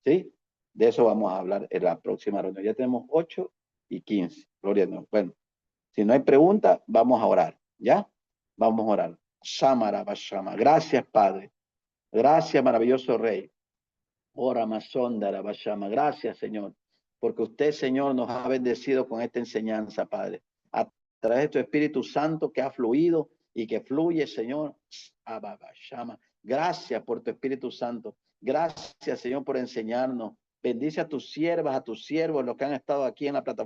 ¿Sí? De eso vamos a hablar en la próxima reunión. Ya tenemos 8 y 15. Gloria a Dios. Bueno, si no hay pregunta, vamos a orar. ¿Ya? Vamos a orar. Samara Bashama. Gracias, Padre. Gracias, maravilloso Rey. Ora Masondara Bashama. Gracias, Señor, porque usted, Señor, nos ha bendecido con esta enseñanza, Padre. A través de tu Espíritu Santo que ha fluido y que fluye, Señor. Gracias por tu Espíritu Santo. Gracias, Señor, por enseñarnos. Bendice a tus siervas, a tus siervos, los que han estado aquí en la plataforma.